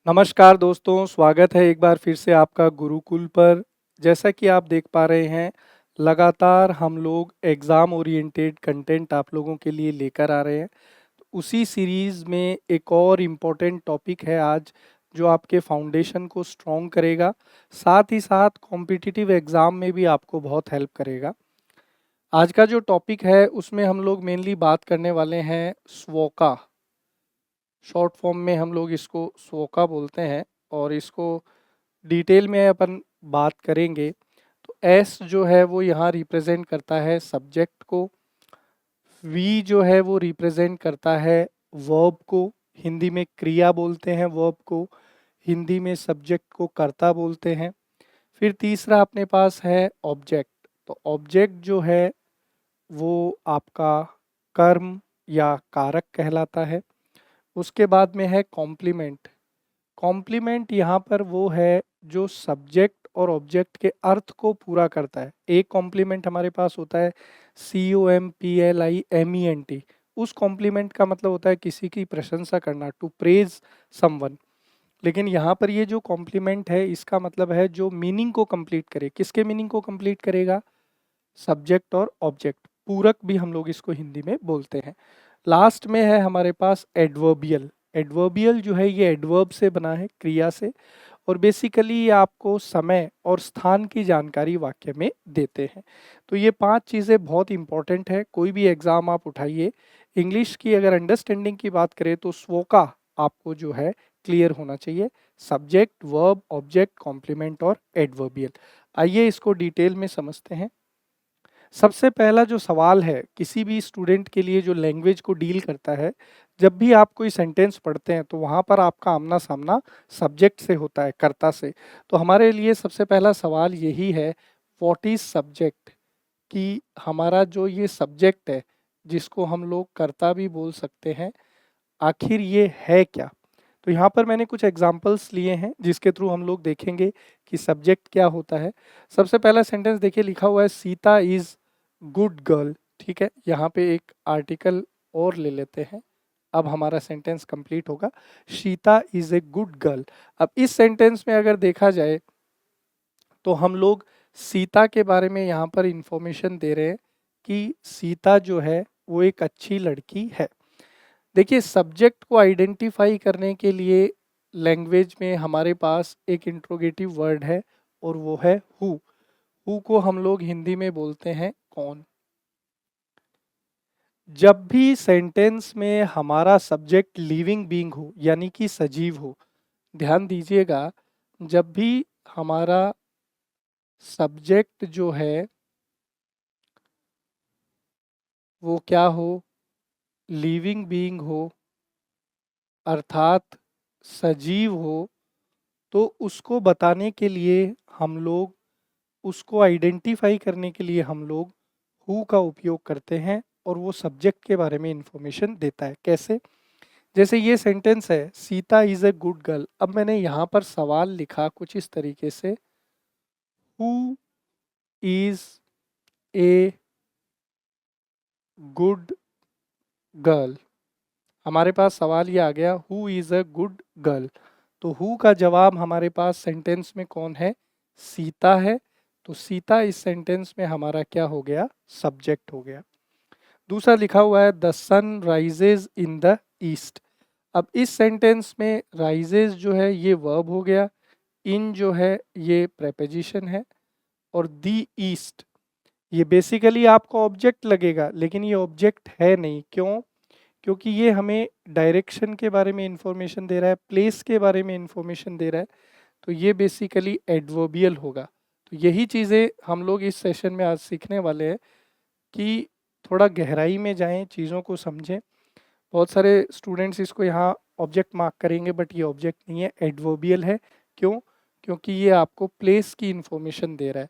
नमस्कार दोस्तों, स्वागत है एक बार फिर से आपका गुरुकुल पर। जैसा कि आप देख पा रहे हैं, लगातार हम लोग एग्ज़ाम ओरिएंटेड कंटेंट आप लोगों के लिए लेकर आ रहे हैं। उसी सीरीज़ में एक और इम्पोर्टेंट टॉपिक है आज, जो आपके फाउंडेशन को स्ट्रॉन्ग करेगा, साथ ही साथ कॉम्पिटिटिव एग्ज़ाम में भी आपको बहुत हेल्प करेगा। आज का जो टॉपिक है, उसमें हम लोग मेनली बात करने वाले हैं स्वोका। शॉर्ट फॉर्म में हम लोग इसको स्वोका बोलते हैं और इसको डिटेल में अपन बात करेंगे। तो एस जो है वो यहाँ रिप्रेजेंट करता है सब्जेक्ट को, वी जो है वो रिप्रेजेंट करता है वर्ब को, हिंदी में क्रिया बोलते हैं वर्ब को, हिंदी में सब्जेक्ट को कर्ता बोलते हैं। फिर तीसरा अपने पास है ऑब्जेक्ट। तो ऑब्जेक्ट जो है वो आपका कर्म या कारक कहलाता है। उसके बाद में है कॉम्प्लीमेंट। कॉम्प्लीमेंट यहाँ पर वो है जो सब्जेक्ट और ऑब्जेक्ट के अर्थ को पूरा करता है। एक कॉम्प्लीमेंट हमारे पास होता है COMPLIMENT। उस कॉम्प्लीमेंट का मतलब होता है किसी की प्रशंसा करना, टू प्रेज समवन। लेकिन यहाँ पर ये जो कॉम्प्लीमेंट है, इसका मतलब है जो मीनिंग को कंप्लीट करे। किसके मीनिंग को कंप्लीट करेगा? सब्जेक्ट और ऑब्जेक्ट। पूरक भी हम लोग इसको हिंदी में बोलते हैं। लास्ट में है हमारे पास एडवर्बियल। एडवर्बियल जो है ये एडवर्ब से बना है, क्रिया से, और बेसिकली ये आपको समय और स्थान की जानकारी वाक्य में देते हैं। तो ये 5 चीज़ें बहुत इंपॉर्टेंट है। कोई भी एग्ज़ाम आप उठाइए, इंग्लिश की अगर अंडरस्टैंडिंग की बात करें तो स्वोका आपको जो है क्लियर होना चाहिए। सब्जेक्ट, वर्ब, ऑब्जेक्ट, कॉम्प्लीमेंट और एडवर्बियल। आइए इसको डिटेल में समझते हैं। सबसे पहला जो सवाल है किसी भी स्टूडेंट के लिए जो लैंग्वेज को डील करता है, जब भी आप कोई सेंटेंस पढ़ते हैं तो वहाँ पर आपका आमना सामना सब्जेक्ट से होता है, कर्ता से। तो हमारे लिए सबसे पहला सवाल यही है, व्हाट इज सब्जेक्ट, कि हमारा जो ये सब्जेक्ट है, जिसको हम लोग कर्ता भी बोल सकते हैं, आखिर ये है क्या। तो यहाँ पर मैंने कुछ एग्जाम्पल्स लिए हैं जिसके थ्रू हम लोग देखेंगे कि सब्जेक्ट क्या होता है। सबसे पहला सेंटेंस देखिए, लिखा हुआ है सीता इज गुड गर्ल। ठीक है, यहाँ पे एक आर्टिकल और ले लेते हैं। अब हमारा सेंटेंस कंप्लीट होगा, Sita is a good girl. अब इस सेंटेंस में अगर देखा जाए तो हम लोग सीता के बारे में यहाँ पर इंफॉर्मेशन दे रहे हैं कि सीता जो है वो एक अच्छी लड़की है। देखिए, सब्जेक्ट को आइडेंटिफाई करने के लिए लैंग्वेज में हमारे पास एक इंट्रोगेटिव वर्ड है और वो है हु। हु को हम लोग हिंदी में बोलते हैं कौन। जब भी सेंटेंस में हमारा सब्जेक्ट लिविंग बीइंग हो, यानी कि सजीव हो, ध्यान दीजिएगा, जब भी हमारा सब्जेक्ट जो है वो क्या हो, लिविंग बीइंग हो, अर्थात सजीव हो, तो उसको बताने के लिए हम लोग, उसको आइडेंटिफाई करने के लिए हम लोग हु का उपयोग करते हैं और वो सब्जेक्ट के बारे में इंफॉर्मेशन देता है। कैसे? जैसे ये सेंटेंस है, Sita is a good girl. अब मैंने यहाँ पर सवाल लिखा कुछ इस तरीके से, who is a good girl. हमारे पास सवाल ये आ गया, who is a good girl. तो हु का जवाब हमारे पास सेंटेंस में कौन है? सीता है। तो सीता इस सेंटेंस में हमारा क्या हो गया? सब्जेक्ट हो गया। दूसरा लिखा हुआ है, the sun rises in the east. अब इस सेंटेंस में राइजेज जो है ये वर्ब हो गया, इन जो है ये प्रेपोजिशन है, और दी ईस्ट ये बेसिकली आपको ऑब्जेक्ट लगेगा, लेकिन ये ऑब्जेक्ट है नहीं। क्यों? क्योंकि ये हमें डायरेक्शन के बारे में इंफॉर्मेशन दे रहा है, प्लेस के बारे में इंफॉर्मेशन दे रहा है। तो ये बेसिकली एडवर्बियल होगा। तो यही चीज़ें हम लोग इस सेशन में आज सीखने वाले हैं कि थोड़ा गहराई में जाएं, चीज़ों को समझें। बहुत सारे स्टूडेंट्स इसको यहाँ ऑब्जेक्ट मार्क करेंगे, बट ये ऑब्जेक्ट नहीं है, एडवर्बियल है। क्यों? क्योंकि ये आपको प्लेस की इंफॉर्मेशन दे रहा है।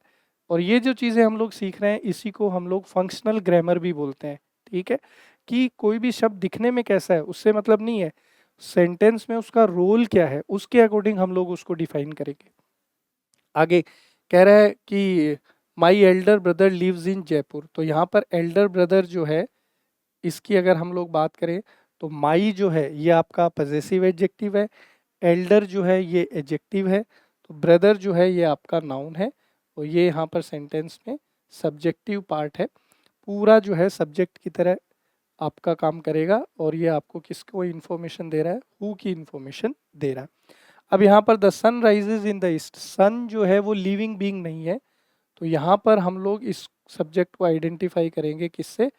और ये जो चीज़ें हम लोग सीख रहे हैं, इसी को हम लोग फंक्शनल ग्रामर भी बोलते हैं। ठीक है, कि कोई भी शब्द दिखने में कैसा है उससे मतलब नहीं है, सेंटेंस में उसका रोल क्या है, उसके अकॉर्डिंग हम लोग उसको डिफाइन करेंगे। आगे कह रहा है कि my elder brother lives in Jaipur. तो यहाँ पर एल्डर ब्रदर जो है, इसकी अगर हम लोग बात करें तो माई जो है ये आपका पजेसिव एडजेक्टिव है, एल्डर जो है ये एडजेक्टिव है, तो ब्रदर जो है ये आपका नाउन है, और ये यहाँ पर सेंटेंस में सब्जेक्टिव पार्ट है। पूरा जो है सब्जेक्ट की तरह आपका काम करेगा, और ये आपको किसको इन्फॉर्मेशन दे रहा है, हु की इन्फॉर्मेशन दे रहा है। अब यहाँ पर the sun rises in the east, sun जो है वो लिविंग बीइंग नहीं है, तो यहाँ पर हम लोग इस सब्जेक्ट को आइडेंटिफाई करेंगे किससे,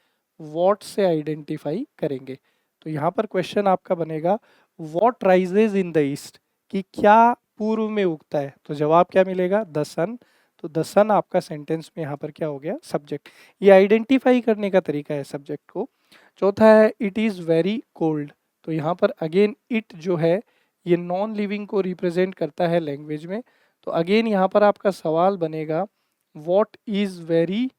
वॉट से आइडेंटिफाई करेंगे। तो यहाँ पर क्वेश्चन आपका बनेगा what rises in the east, कि क्या पूर्व में उगता है, तो जवाब क्या मिलेगा, द सन। तो द सन आपका सेंटेंस में यहाँ पर क्या हो गया, सब्जेक्ट। ये आइडेंटिफाई करने का तरीका है सब्जेक्ट को। चौथा है इट इज़ वेरी कोल्ड, तो यहाँ पर अगेन इट जो है ये नॉन लिविंग को रिप्रेजेंट करता है लैंग्वेज में। तो अगेन यहाँ पर आपका सवाल बनेगा what is very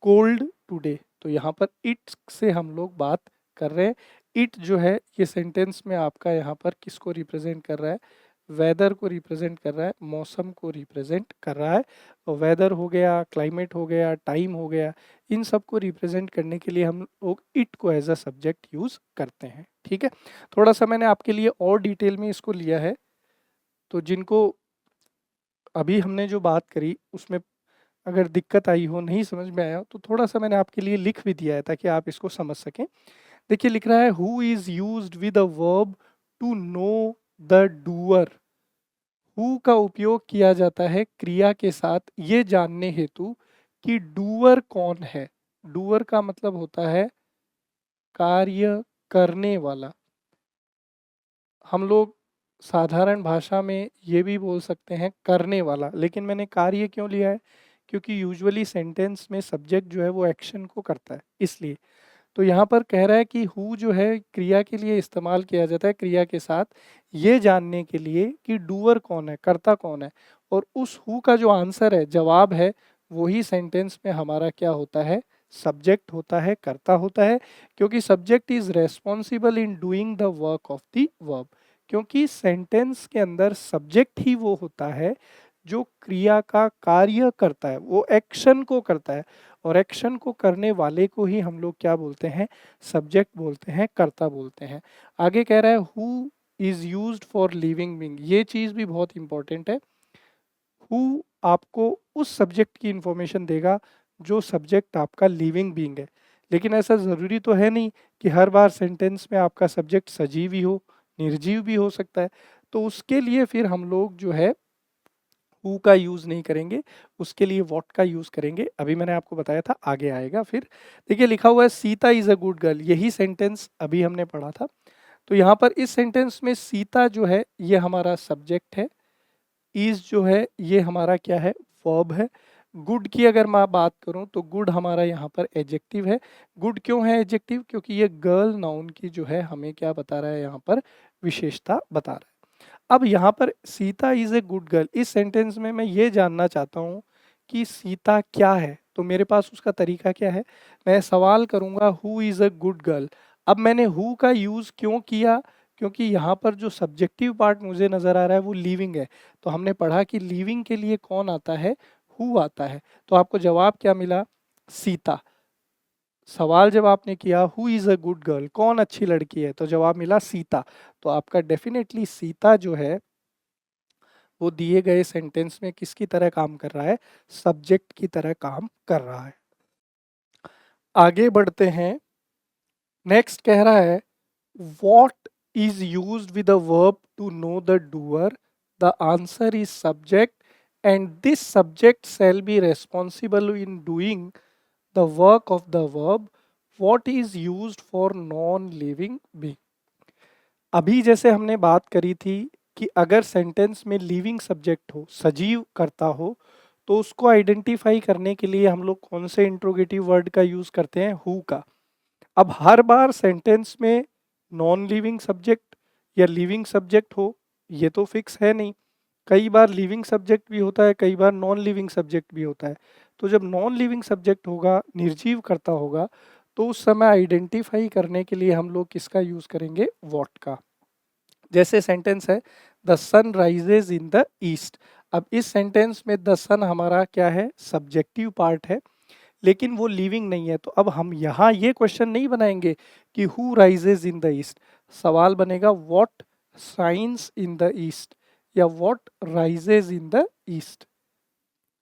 cold today, तो यहाँ पर इट से हम लोग बात कर रहे हैं। इट जो है ये सेंटेंस में आपका यहाँ पर किसको रिप्रेजेंट कर रहा है, वेदर को रिप्रेजेंट कर रहा है, मौसम को रिप्रेजेंट कर रहा है। तो वेदर हो गया, क्लाइमेट हो गया, टाइम हो गया, इन सब को रिप्रेजेंट करने के लिए हम लोग इट को एज अ सब्जेक्ट यूज़ करते हैं। ठीक है, थोड़ा सा मैंने आपके लिए और डिटेल में इसको लिया है, तो जिनको अभी हमने जो बात करी उसमें अगर दिक्कत आई हो, नहीं समझ में आया हो, तो थोड़ा सा मैंने आपके लिए लिख भी दिया है ताकि आप इसको समझ सकें। देखिए लिख रहा है who is used with a verb to know the doer, who का उपयोग किया जाता है क्रिया के साथ ये जानने हेतु कि डूअर कौन है। डूअर का मतलब होता है कार्य करने वाला। हम लोग साधारण भाषा में ये भी बोल सकते हैं करने वाला, लेकिन मैंने कार्य क्यों लिया है, क्योंकि यूजुअली सेंटेंस में सब्जेक्ट जो है वो एक्शन को करता है, इसलिए। तो यहाँ पर कह रहा है कि हु जो है क्रिया के लिए इस्तेमाल किया जाता है क्रिया के साथ ये जानने के लिए कि डूअर कौन है, कर्ता कौन है। और उस हु का जो आंसर है, जवाब है, वही सेंटेंस में हमारा क्या होता है, सब्जेक्ट होता है, कर्ता होता है। क्योंकि subject is responsible in doing the work of the verb, क्योंकि सेंटेंस के अंदर सब्जेक्ट ही वो होता है जो क्रिया का कार्य करता है, वो एक्शन को करता है, और एक्शन को करने वाले को ही हम लोग क्या बोलते हैं, सब्जेक्ट बोलते हैं, कर्ता बोलते हैं। आगे कह रहा है who is used for living being, ये चीज भी बहुत इंपॉर्टेंट है। हु आपको उस सब्जेक्ट की इंफॉर्मेशन देगा जो सब्जेक्ट आपका लिविंग बीइंग है, लेकिन ऐसा ज़रूरी तो है नहीं कि हर बार सेंटेंस में आपका सब्जेक्ट सजीव ही हो, निर्जीव भी हो सकता है। तो उसके लिए फिर हम लोग जो है हु का यूज़ नहीं करेंगे, उसके लिए व्हाट का यूज़ करेंगे। अभी मैंने आपको बताया था, आगे आएगा फिर। देखिए लिखा हुआ है Sita is a good girl, यही सेंटेंस अभी हमने पढ़ा था। तो यहाँ पर इस सेंटेंस में सीता जो है ये हमारा सब्जेक्ट है, इज जो है ये हमारा क्या है, वर्ब है। गुड की अगर मैं बात करूं तो गुड हमारा यहाँ पर एडजेक्टिव है। गुड क्यों है एडजेक्टिव, क्योंकि ये गर्ल नाउन की जो है हमें क्या बता रहा है, यहाँ पर विशेषता बता रहा है। अब यहाँ पर Sita is a good girl, इस सेंटेंस में मैं ये जानना चाहता हूँ कि सीता क्या है, तो मेरे पास उसका तरीका क्या है, मैं सवाल करूँगा who is a good girl. अब मैंने हु का यूज़ क्यों किया, क्योंकि यहाँ पर जो सब्जेक्टिव पार्ट मुझे नज़र आ रहा है वो लिविंग है। तो हमने पढ़ा कि लिविंग के लिए कौन आता है, हु आता है। तो आपको जवाब क्या मिला, सीता। सवाल जब आपने किया who is a good girl, कौन अच्छी लड़की है, तो जवाब मिला सीता। तो आपका डेफिनेटली सीता जो है वो दिए गए सेंटेंस में किसकी तरह काम कर रहा है, सब्जेक्ट की तरह काम कर रहा है। आगे बढ़ते हैं। नेक्स्ट कह रहा है what is used with a verb to know the doer, the answer is subject and this subject shall be responsible in doing the work of the verb. What is used for non living being. अभी जैसे हमने बात करी थी कि अगर sentence में living subject हो, सजीव करता हो, तो उसको आइडेंटिफाई करने के लिए हम लोग कौन से इंट्रोगेटिव वर्ड का यूज करते हैं, हु का। अब हर बार सेंटेंस में नॉन लिविंग सब्जेक्ट या लिविंग सब्जेक्ट हो, ये तो फिक्स है नहीं। कई बार लिविंग सब्जेक्ट भी होता है, कई बार नॉन लिविंग सब्जेक्ट भी होता है। तो जब नॉन लिविंग सब्जेक्ट होगा, निर्जीव करता होगा, तो उस समय आइडेंटिफाई करने के लिए हम लोग किसका यूज करेंगे, वॉट का। जैसे सेंटेंस है the sun rises in the east. अब इस सेंटेंस में द सन हमारा क्या है, सब्जेक्टिव पार्ट है, लेकिन वो लिविंग नहीं है। तो अब हम यहाँ ये क्वेश्चन नहीं बनाएंगे कि who rises in the east, सवाल बनेगा what shines in the east या what rises in the east.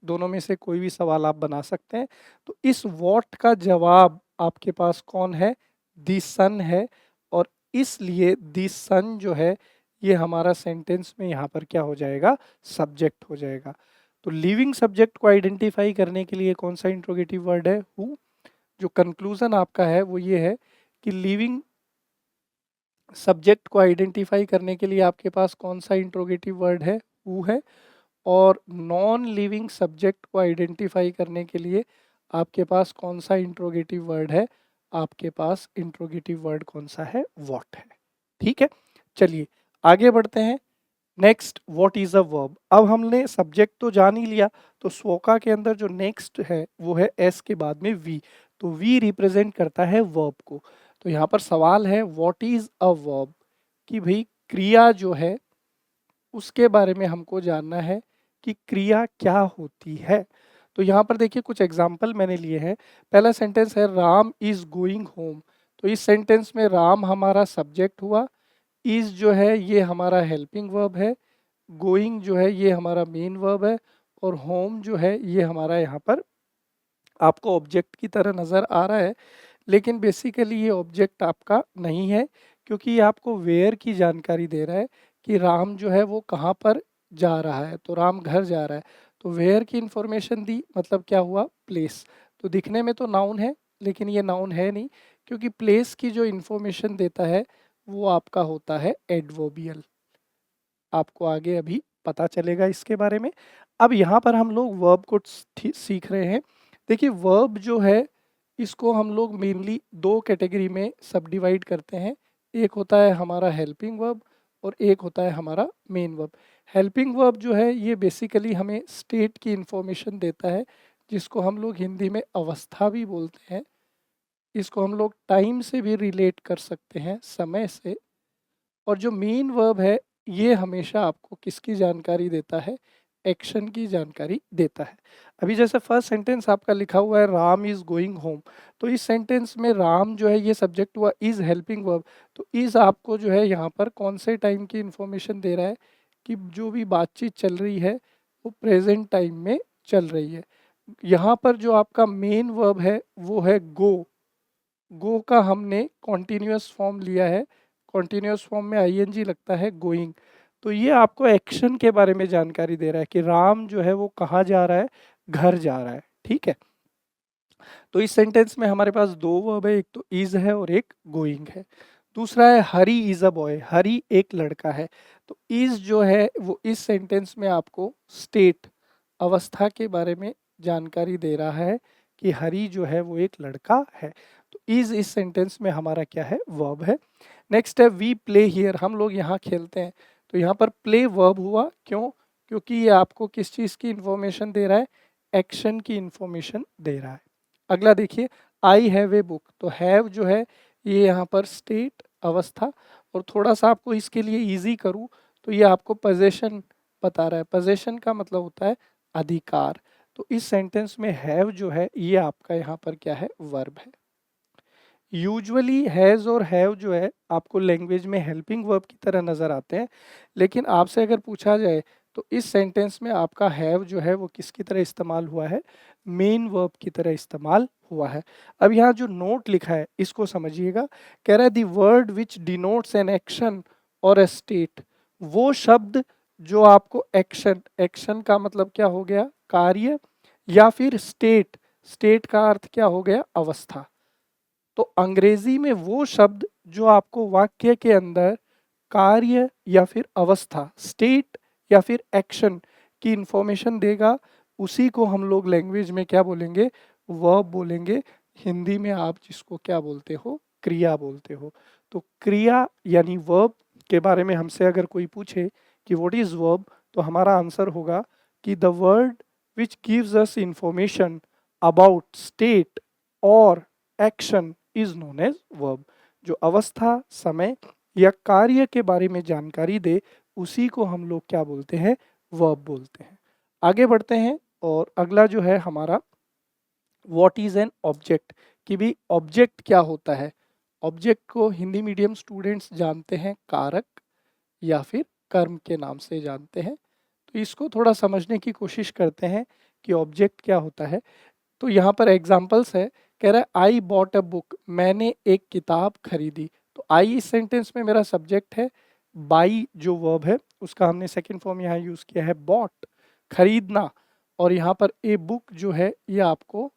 दोनों में से कोई भी सवाल आप बना सकते हैं। तो इस व्हाट का जवाब आपके पास कौन है? दी सन है। और इसलिए दी सन जो है ये हमारा सेंटेंस में यहाँ पर क्या हो जाएगा? सब्जेक्ट हो जाएगा। तो लिविंग सब्जेक्ट को आइडेंटिफाई करने के लिए कौन सा इंट्रोगेटिव वर्ड है? हु। जो कंक्लूजन आपका है वो ये है कि लिविंग सब्जेक्ट को आइडेंटिफाई करने के लिए आपके पास कौन सा इंट्रोगेटिव वर्ड है? हु है। और नॉन लिविंग सब्जेक्ट को आइडेंटिफाई करने के लिए आपके पास कौन सा इंट्रोगेटिव वर्ड है? आपके पास इंट्रोगेटिव वर्ड कौन सा है? व्हाट है। ठीक है, चलिए आगे बढ़ते हैं। Next, what is a verb. अब हमने सब्जेक्ट तो जान ही लिया, तो स्वका के अंदर जो नेक्स्ट है वो है एस के बाद में वी। तो वी रिप्रेजेंट करता है वर्ब को। तो यहाँ पर सवाल है व्हाट इज अ वर्ब, कि भाई क्रिया जो है उसके बारे में हमको जानना है कि क्रिया क्या होती है। तो यहाँ पर देखिए कुछ एग्जाम्पल मैंने लिए हैं। पहला सेंटेंस है राम इज गोइंग होम। तो इस सेंटेंस में राम हमारा सब्जेक्ट हुआ, इज जो है ये हमारा हेल्पिंग वर्ब है, गोइंग जो है ये हमारा मेन वर्ब है, और होम जो है ये हमारा यहाँ पर आपको ऑब्जेक्ट की तरह नज़र आ रहा है। लेकिन बेसिकली ये ऑब्जेक्ट आपका नहीं है, क्योंकि ये आपको वेयर की जानकारी दे रहा है कि राम जो है वो कहाँ पर जा रहा है। तो राम घर जा रहा है, तो वेयर की इंफॉर्मेशन दी, मतलब क्या हुआ? प्लेस। तो दिखने में तो नाउन है, लेकिन ये नाउन है नहीं, क्योंकि प्लेस की जो इंफॉर्मेशन देता है वो आपका होता है एडवर्बियल। आपको आगे अभी पता चलेगा इसके बारे में। अब यहाँ पर हम लोग वर्ब को सीख रहे हैं। देखिए वर्ब जो है इसको हम लोग मेनली दो कैटेगरी में सब डिवाइड करते हैं। एक होता है हमारा हेल्पिंग वर्ब और एक होता है हमारा मेन वर्ब। हेल्पिंग वर्ब जो है ये बेसिकली हमें स्टेट की इंफॉर्मेशन देता है, जिसको हम लोग हिंदी में अवस्था भी बोलते हैं। इसको हम लोग टाइम से भी रिलेट कर सकते हैं, समय से। और जो मेन वर्ब है ये हमेशा आपको किसकी जानकारी देता है? एक्शन की जानकारी देता है। अभी जैसे फर्स्ट सेंटेंस आपका लिखा हुआ है राम इज गोइंग होम, तो इस सेंटेंस में राम जो है ये सब्जेक्ट हुआ, इज हेल्पिंग वर्ब। तो इज आपको जो है यहाँ पर कौन से टाइम की इंफॉर्मेशन दे रहा है? कि जो भी बातचीत चल रही है वो प्रेजेंट टाइम में चल रही है। यहाँ पर जो आपका मेन वर्ब है वो है गो। गो का हमने कॉन्टिन्यूअस फॉर्म लिया है, कॉन्टिन्यूअस फॉर्म में आईएनजी लगता है गोइंग। तो ये आपको एक्शन के बारे में जानकारी दे रहा है कि राम जो है वो कहाँ जा रहा है? घर जा रहा है। ठीक है, तो इस सेंटेंस में हमारे पास दो वर्ब है, एक तो इज है और एक गोइंग है। दूसरा है हरी इज अ बॉय, हरी एक लड़का है। तो इज जो है वो इस सेंटेंस में आपको स्टेट, अवस्था के बारे में जानकारी दे रहा है कि हरी जो है वो एक लड़का है। तो इज इस सेंटेंस में हमारा क्या है? वर्ब है। नेक्स्ट है वी प्ले हियर, हम लोग यहाँ खेलते हैं। तो यहाँ पर प्ले वर्ब हुआ, क्यों? क्योंकि ये आपको किस चीज़ की इंफॉर्मेशन दे रहा है? एक्शन की इंफॉर्मेशन दे रहा है। अगला देखिए, आई हैव ए बुक। तो हैव जो है ये यहाँ पर स्टेट, अवस्था। और थोड़ा सा आपको इसके लिए इजी करूँ तो ये आपको पोजेशन बता रहा है। पोजेशन का मतलब होता है अधिकार। तो इस सेंटेंस में हैव जो है ये आपका यहाँ पर क्या है? वर्ब है। यूजुअली हैज़ और हैव जो है आपको लैंग्वेज में हेल्पिंग वर्ब की तरह नज़र आते हैं, लेकिन आपसे अगर पूछा जाए तो इस सेंटेंस में आपका हैव जो है वो किसकी तरह इस्तेमाल हुआ है? मेन वर्ब की तरह इस्तेमाल हुआ है। अब यहाँ जो नोट लिखा है इसको समझिएगा। कह रहा है the word which denotes an action और अ स्टेट। वो शब्द जो आपको एक्शन, एक्शन का मतलब क्या हो गया? कार्य, या फिर स्टेट, स्टेट का अर्थ क्या हो गया? अवस्था। तो अंग्रेजी में वो शब्द जो आपको वाक्य के अंदर कार्य या फिर अवस्था, स्टेट या फिर एक्शन की इंफॉर्मेशन देगा, उसी को हम लोग लैंग्वेज में क्या बोलेंगे? वर्ब बोलेंगे। हिंदी में आप जिसको क्या बोलते हो? क्रिया बोलते हो। तो क्रिया यानी वर्ब के बारे में हमसे अगर कोई पूछे कि व्हाट इज वर्ब, तो हमारा आंसर होगा कि the word which gives us information about state और action is known as verb. जो अवस्था, समय या कार्य के बारे में जानकारी दे, उसी को हम लोग क्या बोलते हैं? वर्ब बोलते हैं। आगे बढ़ते हैं और अगला जो है हमारा व्हाट इज एन ऑब्जेक्ट, कि भी ऑब्जेक्ट क्या होता है? ऑब्जेक्ट को हिंदी मीडियम स्टूडेंट्स जानते हैं कारक, या फिर कर्म के नाम से जानते हैं। तो इसको थोड़ा समझने की कोशिश करते हैं कि ऑब्जेक्ट क्या होता है। तो यहाँ पर एग्जाम्पल्स है, कह रहा है आई बॉट अ बुक, मैंने एक किताब खरीदी। तो आई इस सेंटेंस में मेरा सब्जेक्ट है, बाई जो वर्ब है उसका हमने सेकंड फॉर्म यहाँ यूज किया है बॉट, खरीदना। और यहाँ पर ए बुक जो है ये आपको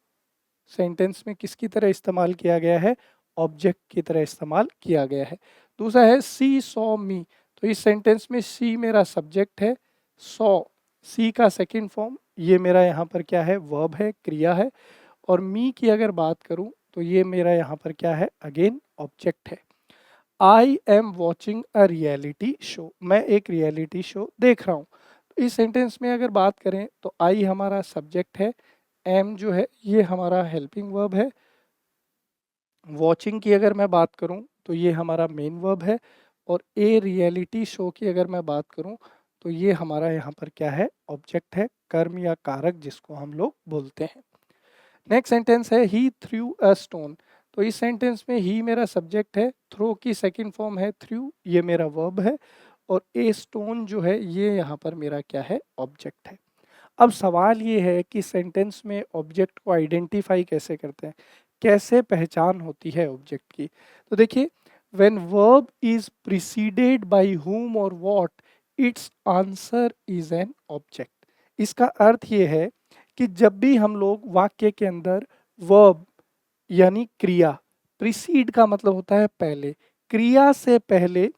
सेंटेंस में किसकी तरह इस्तेमाल किया गया है, ऑब्जेक्ट की तरह इस्तेमाल किया गया है। दूसरा है सी सॉ मी, तो इस सेंटेंस में सी मेरा सब्जेक्ट है, सॉ सी का सेकंड फॉर्म ये मेरा यहाँ पर क्या है, वर्ब है, क्रिया है। और मी की अगर बात करूँ तो ये मेरा यहाँ पर क्या है, अगेन ऑब्जेक्ट है। I am watching a reality show, मैं एक रियलिटी शो देख रहा हूँ। तो इस सेंटेंस में अगर बात करें तो आई हमारा सब्जेक्ट है, एम जो है ये हमारा हेल्पिंग वर्ब है। वॉचिंग की अगर मैं बात करूं तो ये हमारा मेन वर्ब है। और ए रियलिटी शो की अगर मैं बात करूं तो ये हमारा यहाँ पर क्या है, ऑब्जेक्ट है, कर्म या कारक जिसको हम लोग बोलते हैं। नेक्स्ट सेंटेंस है ही थ्रू अ स्टोन, तो इस सेंटेंस में ही मेरा सब्जेक्ट है, थ्रो की सेकंड फॉर्म है थ्रू, ये मेरा वर्ब है। और ए स्टोन जो है ये यहाँ पर मेरा क्या है, ऑब्जेक्ट है। अब सवाल ये है कि सेंटेंस में ऑब्जेक्ट को आइडेंटिफाई कैसे करते हैं, कैसे पहचान होती है ऑब्जेक्ट की। तो देखिए, when verb is preceded by whom और what, its answer is an object. इसका अर्थ ये है कि जब भी हम लोग वाक्य के अंदर वर्ब यानी क्रिया, प्रीसीड का मतलब होता है पहले, क्रिया से पहले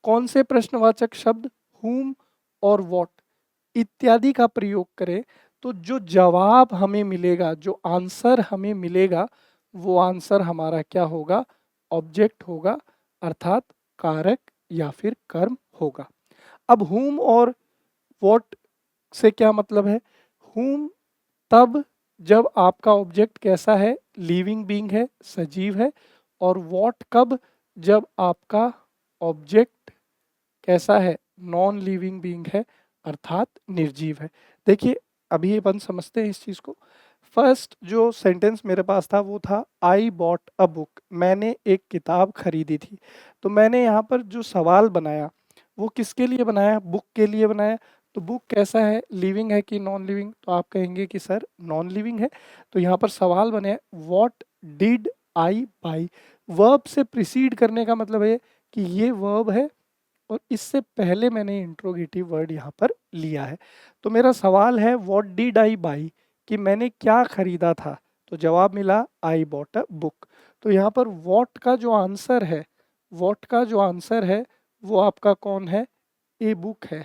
कौन से प्रश्नवाचक शब्द हुम और व्हाट इत्यादि का प्रयोग करें, तो जो जवाब हमें मिलेगा, जो आंसर हमें मिलेगा, वो आंसर हमारा क्या होगा, ऑब्जेक्ट होगा, अर्थात कारक या फिर कर्म होगा। अब हुम और व्हाट से क्या मतलब है, हुम तब जब आपका ऑब्जेक्ट कैसा है, लिविंग बीइंग है, सजीव है। और व्हाट कब, जब आपका ऑब्जेक्ट कैसा है, नॉन लिविंग बीइंग है, अर्थात निर्जीव है। देखिए, अभी अपन समझते हैं इस चीज को। फर्स्ट जो सेंटेंस मेरे पास था वो था आई बॉट अ बुक, मैंने एक किताब खरीदी थी। तो मैंने यहाँ पर जो सवाल बनाया वो किसके लिए बनाया, बुक के लिए बनाया। तो बुक कैसा है, लिविंग है कि नॉन लिविंग, तो आप कहेंगे कि सर नॉन लिविंग है। तो यहाँ पर सवाल बने what did I by, verb से प्रिसीड करने का मतलब है कि ये वर्ब है और इससे पहले मैंने इंट्रोगेटिव वर्ड यहाँ पर लिया है। तो मेरा सवाल है व्हाट डिड आई बाई, कि मैंने क्या खरीदा था। तो जवाब मिला आई बॉट अ बुक। तो यहाँ पर व्हाट का जो आंसर है, व्हाट का जो आंसर है वो आपका कौन है, ए बुक है।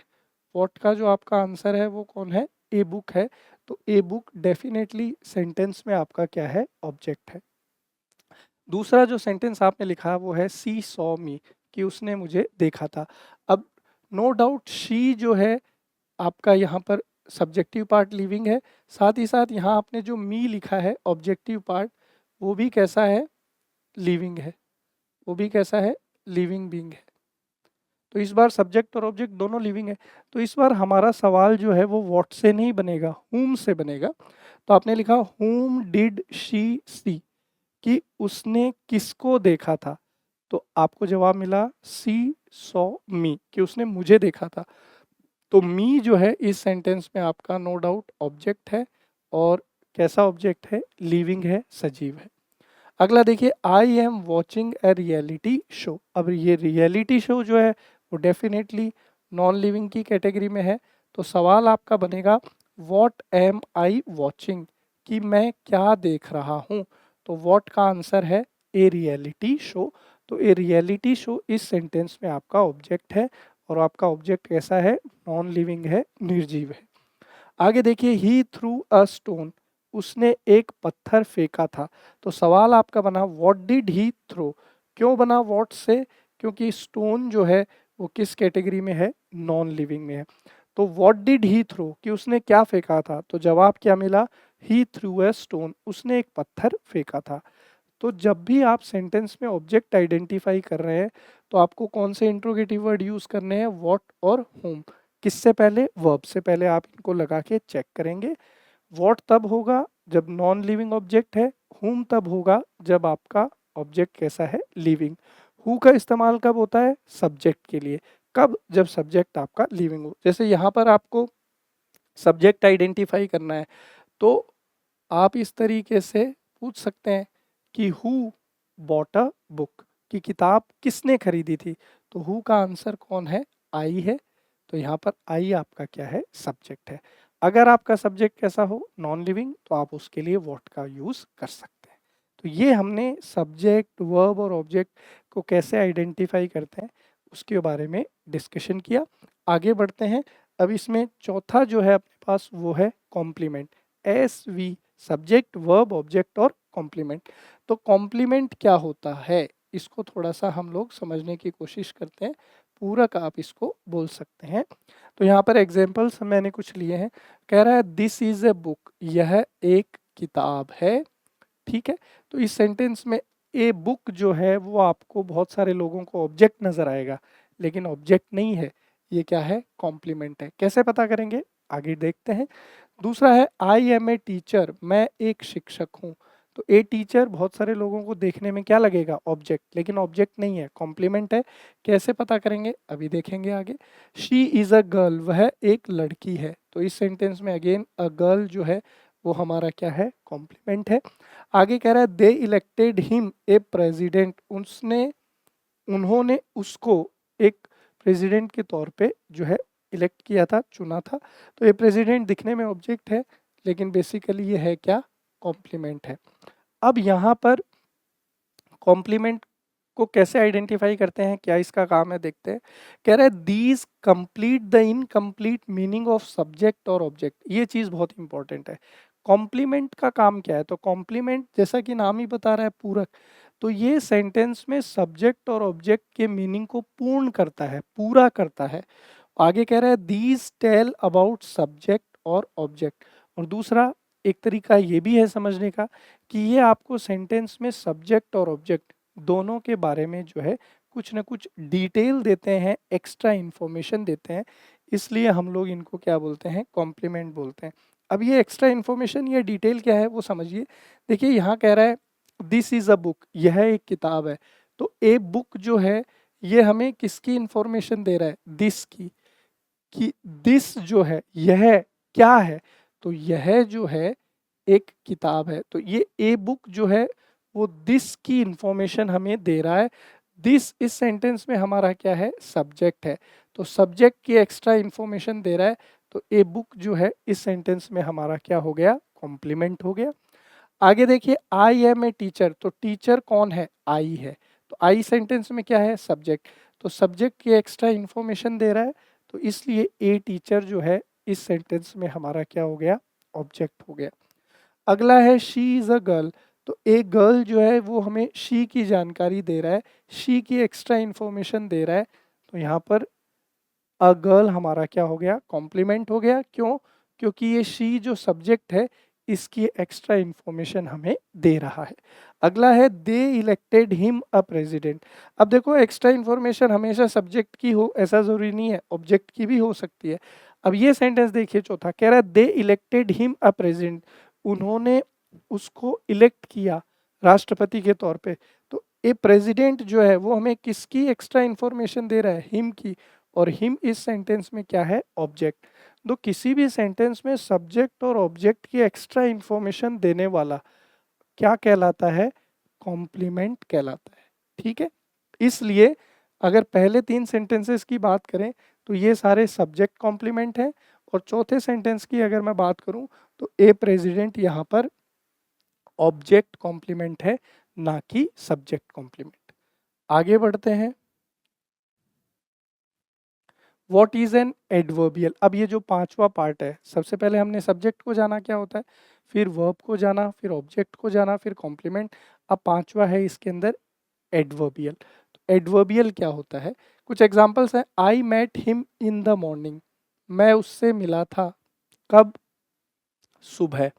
व्हाट का जो आपका आंसर है वो कौन है, ए बुक है। तो ए बुक डेफिनेटली सेंटेंस में आपका क्या है, ऑब्जेक्ट है। दूसरा जो सेंटेंस आपने लिखा वो है सी सॉ मी, कि उसने मुझे देखा था। अब नो डाउट शी जो है आपका यहाँ पर सब्जेक्टिव पार्ट लिविंग है, साथ ही साथ यहाँ आपने जो मी लिखा है ऑब्जेक्टिव पार्ट, वो भी कैसा है, लिविंग है, वो भी कैसा है, लिविंग बीइंग है। तो इस बार सब्जेक्ट और ऑब्जेक्ट दोनों लिविंग है। तो इस बार हमारा सवाल जो है वो व्हाट से नहीं बनेगा, हुम से बनेगा। तो आपने लिखा हुम डिड शी सी, कि उसने किसको देखा था। तो आपको जवाब मिला सी सॉ मी, कि उसने मुझे देखा था। तो मी जो है इस सेंटेंस में आपका नो डाउट ऑब्जेक्ट है। और कैसा ऑब्जेक्ट है, लिविंग है, सजीव है। अगला देखिए, I am watching a reality show. अब ये रियलिटी शो जो है वो डेफिनेटली नॉन लिविंग की कैटेगरी में है। तो सवाल आपका बनेगा वॉट एम आई वॉचिंग, कि मैं क्या देख रहा हूँ। तो वॉट का आंसर है ए रियलिटी शो। तो ए रियलिटी शो इस सेंटेंस में आपका ऑब्जेक्ट है। और आपका ऑब्जेक्ट कैसा है, नॉन लिविंग है, निर्जीव है। आगे देखिए, ही थ्रू अ स्टोन, उसने एक पत्थर फेंका था। तो सवाल आपका बना व्हाट डिड ही थ्रो, क्यों बना व्हाट से, क्योंकि स्टोन जो है वो किस कैटेगरी में है, नॉन लिविंग में है। तो व्हाट डिड ही थ्रो, कि उसने क्या फेंका था। तो जवाब क्या मिला, ही थ्रू अ स्टोन, उसने एक पत्थर फेंका था। तो जब भी आप सेंटेंस में ऑब्जेक्ट आइडेंटिफाई कर रहे हैं तो आपको कौन से इंट्रोगेटिव वर्ड यूज करने हैं, व्हाट और होम। किससे पहले, वर्ब से पहले आप इनको लगा के चेक करेंगे। व्हाट तब होगा जब नॉन लिविंग ऑब्जेक्ट है, हुम तब होगा जब आपका ऑब्जेक्ट कैसा है, लिविंग। हु का इस्तेमाल कब होता है, सब्जेक्ट के लिए। कब? जब सब्जेक्ट आपका लिविंग हो। जैसे यहाँ पर आपको सब्जेक्ट आइडेंटिफाई करना है, तो आप इस तरीके से पूछ सकते हैं कि हु बॉट अ बुक, कि किताब किसने खरीदी थी। तो हु का आंसर कौन है? आई है। तो यहाँ पर आई आपका क्या है? सब्जेक्ट है। अगर आपका सब्जेक्ट कैसा हो? नॉन लिविंग, तो आप उसके लिए व्हाट का यूज कर सकते हैं। तो ये हमने सब्जेक्ट, वर्ब और ऑब्जेक्ट को कैसे आइडेंटिफाई करते हैं उसके बारे में डिस्कशन किया। आगे बढ़ते हैं। अब इसमें चौथा जो है अपने पास वो है complement. SV, subject, verb, object और कॉम्प्लीमेंट। तो कॉम्प्लीमेंट क्या होता है, इसको थोड़ा सा हम लोग समझने की कोशिश करते हैं। पूरक आप इसको बोल सकते हैं। तो यहाँ पर एग्जाम्पल्स मैंने कुछ लिए हैं। कह रहा है दिस इज ए बुक, यह एक किताब है। ठीक है। तो इस सेंटेंस में ए बुक जो है वो आपको बहुत सारे लोगों को ऑब्जेक्ट नजर आएगा, लेकिन ऑब्जेक्ट नहीं है। ये क्या है? कॉम्प्लीमेंट है। कैसे पता करेंगे? आगे देखते हैं। दूसरा है आई एम ए टीचर, मैं एक शिक्षक हूँ। तो ए टीचर बहुत सारे लोगों को देखने में क्या लगेगा? ऑब्जेक्ट, लेकिन ऑब्जेक्ट नहीं है, कॉम्प्लीमेंट है। कैसे पता करेंगे? अभी देखेंगे आगे। शी इज़ अ गर्ल, वह एक लड़की है। तो इस सेंटेंस में अगेन अ गर्ल जो है वो हमारा क्या है? कॉम्प्लीमेंट है। आगे कह रहा है दे इलेक्टेड हिम ए प्रेसिडेंट, उन्होंने उसको एक प्रेसिडेंट के तौर पे जो है इलेक्ट किया था, चुना था। तो ये प्रेसिडेंट दिखने में ऑब्जेक्ट है, लेकिन बेसिकली ये है क्या? कॉम्प्लीमेंट है। अब यहाँ पर कॉम्प्लीमेंट को कैसे आइडेंटिफाई करते हैं, क्या इसका काम है, देखते हैं। कह रहा है these complete the incomplete meaning of subject और ऑब्जेक्ट। ये चीज बहुत इंपॉर्टेंट है। कॉम्प्लीमेंट का काम क्या है? तो कॉम्प्लीमेंट जैसा कि नाम ही बता रहा है, पूरक। तो ये सेंटेंस में सब्जेक्ट और ऑब्जेक्ट के मीनिंग को पूर्ण करता है, पूरा करता है। आगे कह रहा है दीज टेल अबाउट सब्जेक्ट और ऑब्जेक्ट। और दूसरा एक तरीका ये भी है समझने का कि ये आपको सेंटेंस में सब्जेक्ट और ऑब्जेक्ट दोनों के बारे में जो है कुछ ना कुछ डिटेल देते हैं, एक्स्ट्रा इन्फॉर्मेशन देते हैं। इसलिए हम लोग इनको क्या बोलते हैं? कॉम्प्लीमेंट बोलते हैं। अब ये एक्स्ट्रा इन्फॉर्मेशन या डिटेल क्या है वो समझिए। देखिए यहाँ कह रहा है दिस इज अ बुक, यह एक किताब है। तो ए बुक जो है ये हमें किसकी इंफॉर्मेशन दे रहा है? दिस की, कि दिस जो है यह क्या है? तो यह जो है एक किताब है। तो ये ए बुक जो है वो दिस की इंफॉर्मेशन हमें दे रहा है। दिस इस सेंटेंस में हमारा क्या है? सब्जेक्ट है। तो सब्जेक्ट की एक्स्ट्रा इंफॉर्मेशन दे रहा है। तो ए बुक जो है इस सेंटेंस में हमारा क्या हो गया? कॉम्प्लीमेंट हो गया। आगे देखिए आई एम ए टीचर, तो टीचर कौन है? आई है। तो आई सेंटेंस में क्या है? सब्जेक्ट। तो सब्जेक्ट की एक्स्ट्रा इंफॉर्मेशन दे रहा है, तो इसलिए ए टीचर जो है इस सेंटेंस में हमारा क्या हो गया? ऑब्जेक्ट हो गया। अगला है शी इज अ गर्ल। तो एक गर्ल जो है वो हमें शी की जानकारी दे रहा है, शी की एक्स्ट्रा इंफॉर्मेशन दे रहा है। तो यहाँ पर अ गर्ल हमारा क्या हो गया? कॉम्प्लीमेंट हो गया। क्यों? क्योंकि ये शी जो सब्जेक्ट है इसकी एक्स्ट्रा इंफॉर्मेशन हमें दे रहा है। अगला है दे इलेक्टेड हिम अ प्रेसिडेंट। अब देखो एक्स्ट्रा इंफॉर्मेशन हमेशा सब्जेक्ट की हो ऐसा जरूरी नहीं है, ऑब्जेक्ट की भी हो सकती है। अब ये सेंटेंस देखिए चौथा, कह रहा है दे इलेक्टेड हिम अ प्रेसिडेंट, उन्होंने उसको इलेक्ट किया राष्ट्रपति के तौर पे। तो ए प्रेसिडेंट जो है वो हमें किसकी एक्स्ट्रा इंफॉर्मेशन दे रहा है? हिम की। और हिम इस सेंटेंस में क्या है? ऑब्जेक्ट। तो किसी भी सेंटेंस में सब्जेक्ट और ऑब्जेक्ट की एक्स्ट्रा इंफॉर्मेशन देने वाला क्या कहलाता है? कॉम्प्लीमेंट कहलाता है। ठीक है। इसलिए अगर पहले तीन सेंटेंसेस की बात करें तो ये सारे सब्जेक्ट कॉम्प्लीमेंट हैं, और चौथे सेंटेंस की अगर मैं बात करूं तो ए प्रेसिडेंट यहाँ पर ऑब्जेक्ट कॉम्प्लीमेंट है, ना कि सब्जेक्ट कॉम्प्लीमेंट। आगे बढ़ते हैं। What is an adverbial. अब ये जो पांचवा पार्ट है, सबसे पहले हमने सब्जेक्ट को जाना क्या होता है, फिर वर्ब को जाना, फिर ऑब्जेक्ट को जाना, फिर कॉम्प्लीमेंट। अब पांचवा है इसके अंदर एडवर्बियल। तो एडवर्बियल क्या होता है? कुछ एग्जांपल्स हैं। I met him in the morning, मैं उससे मिला था। कब? सुबह।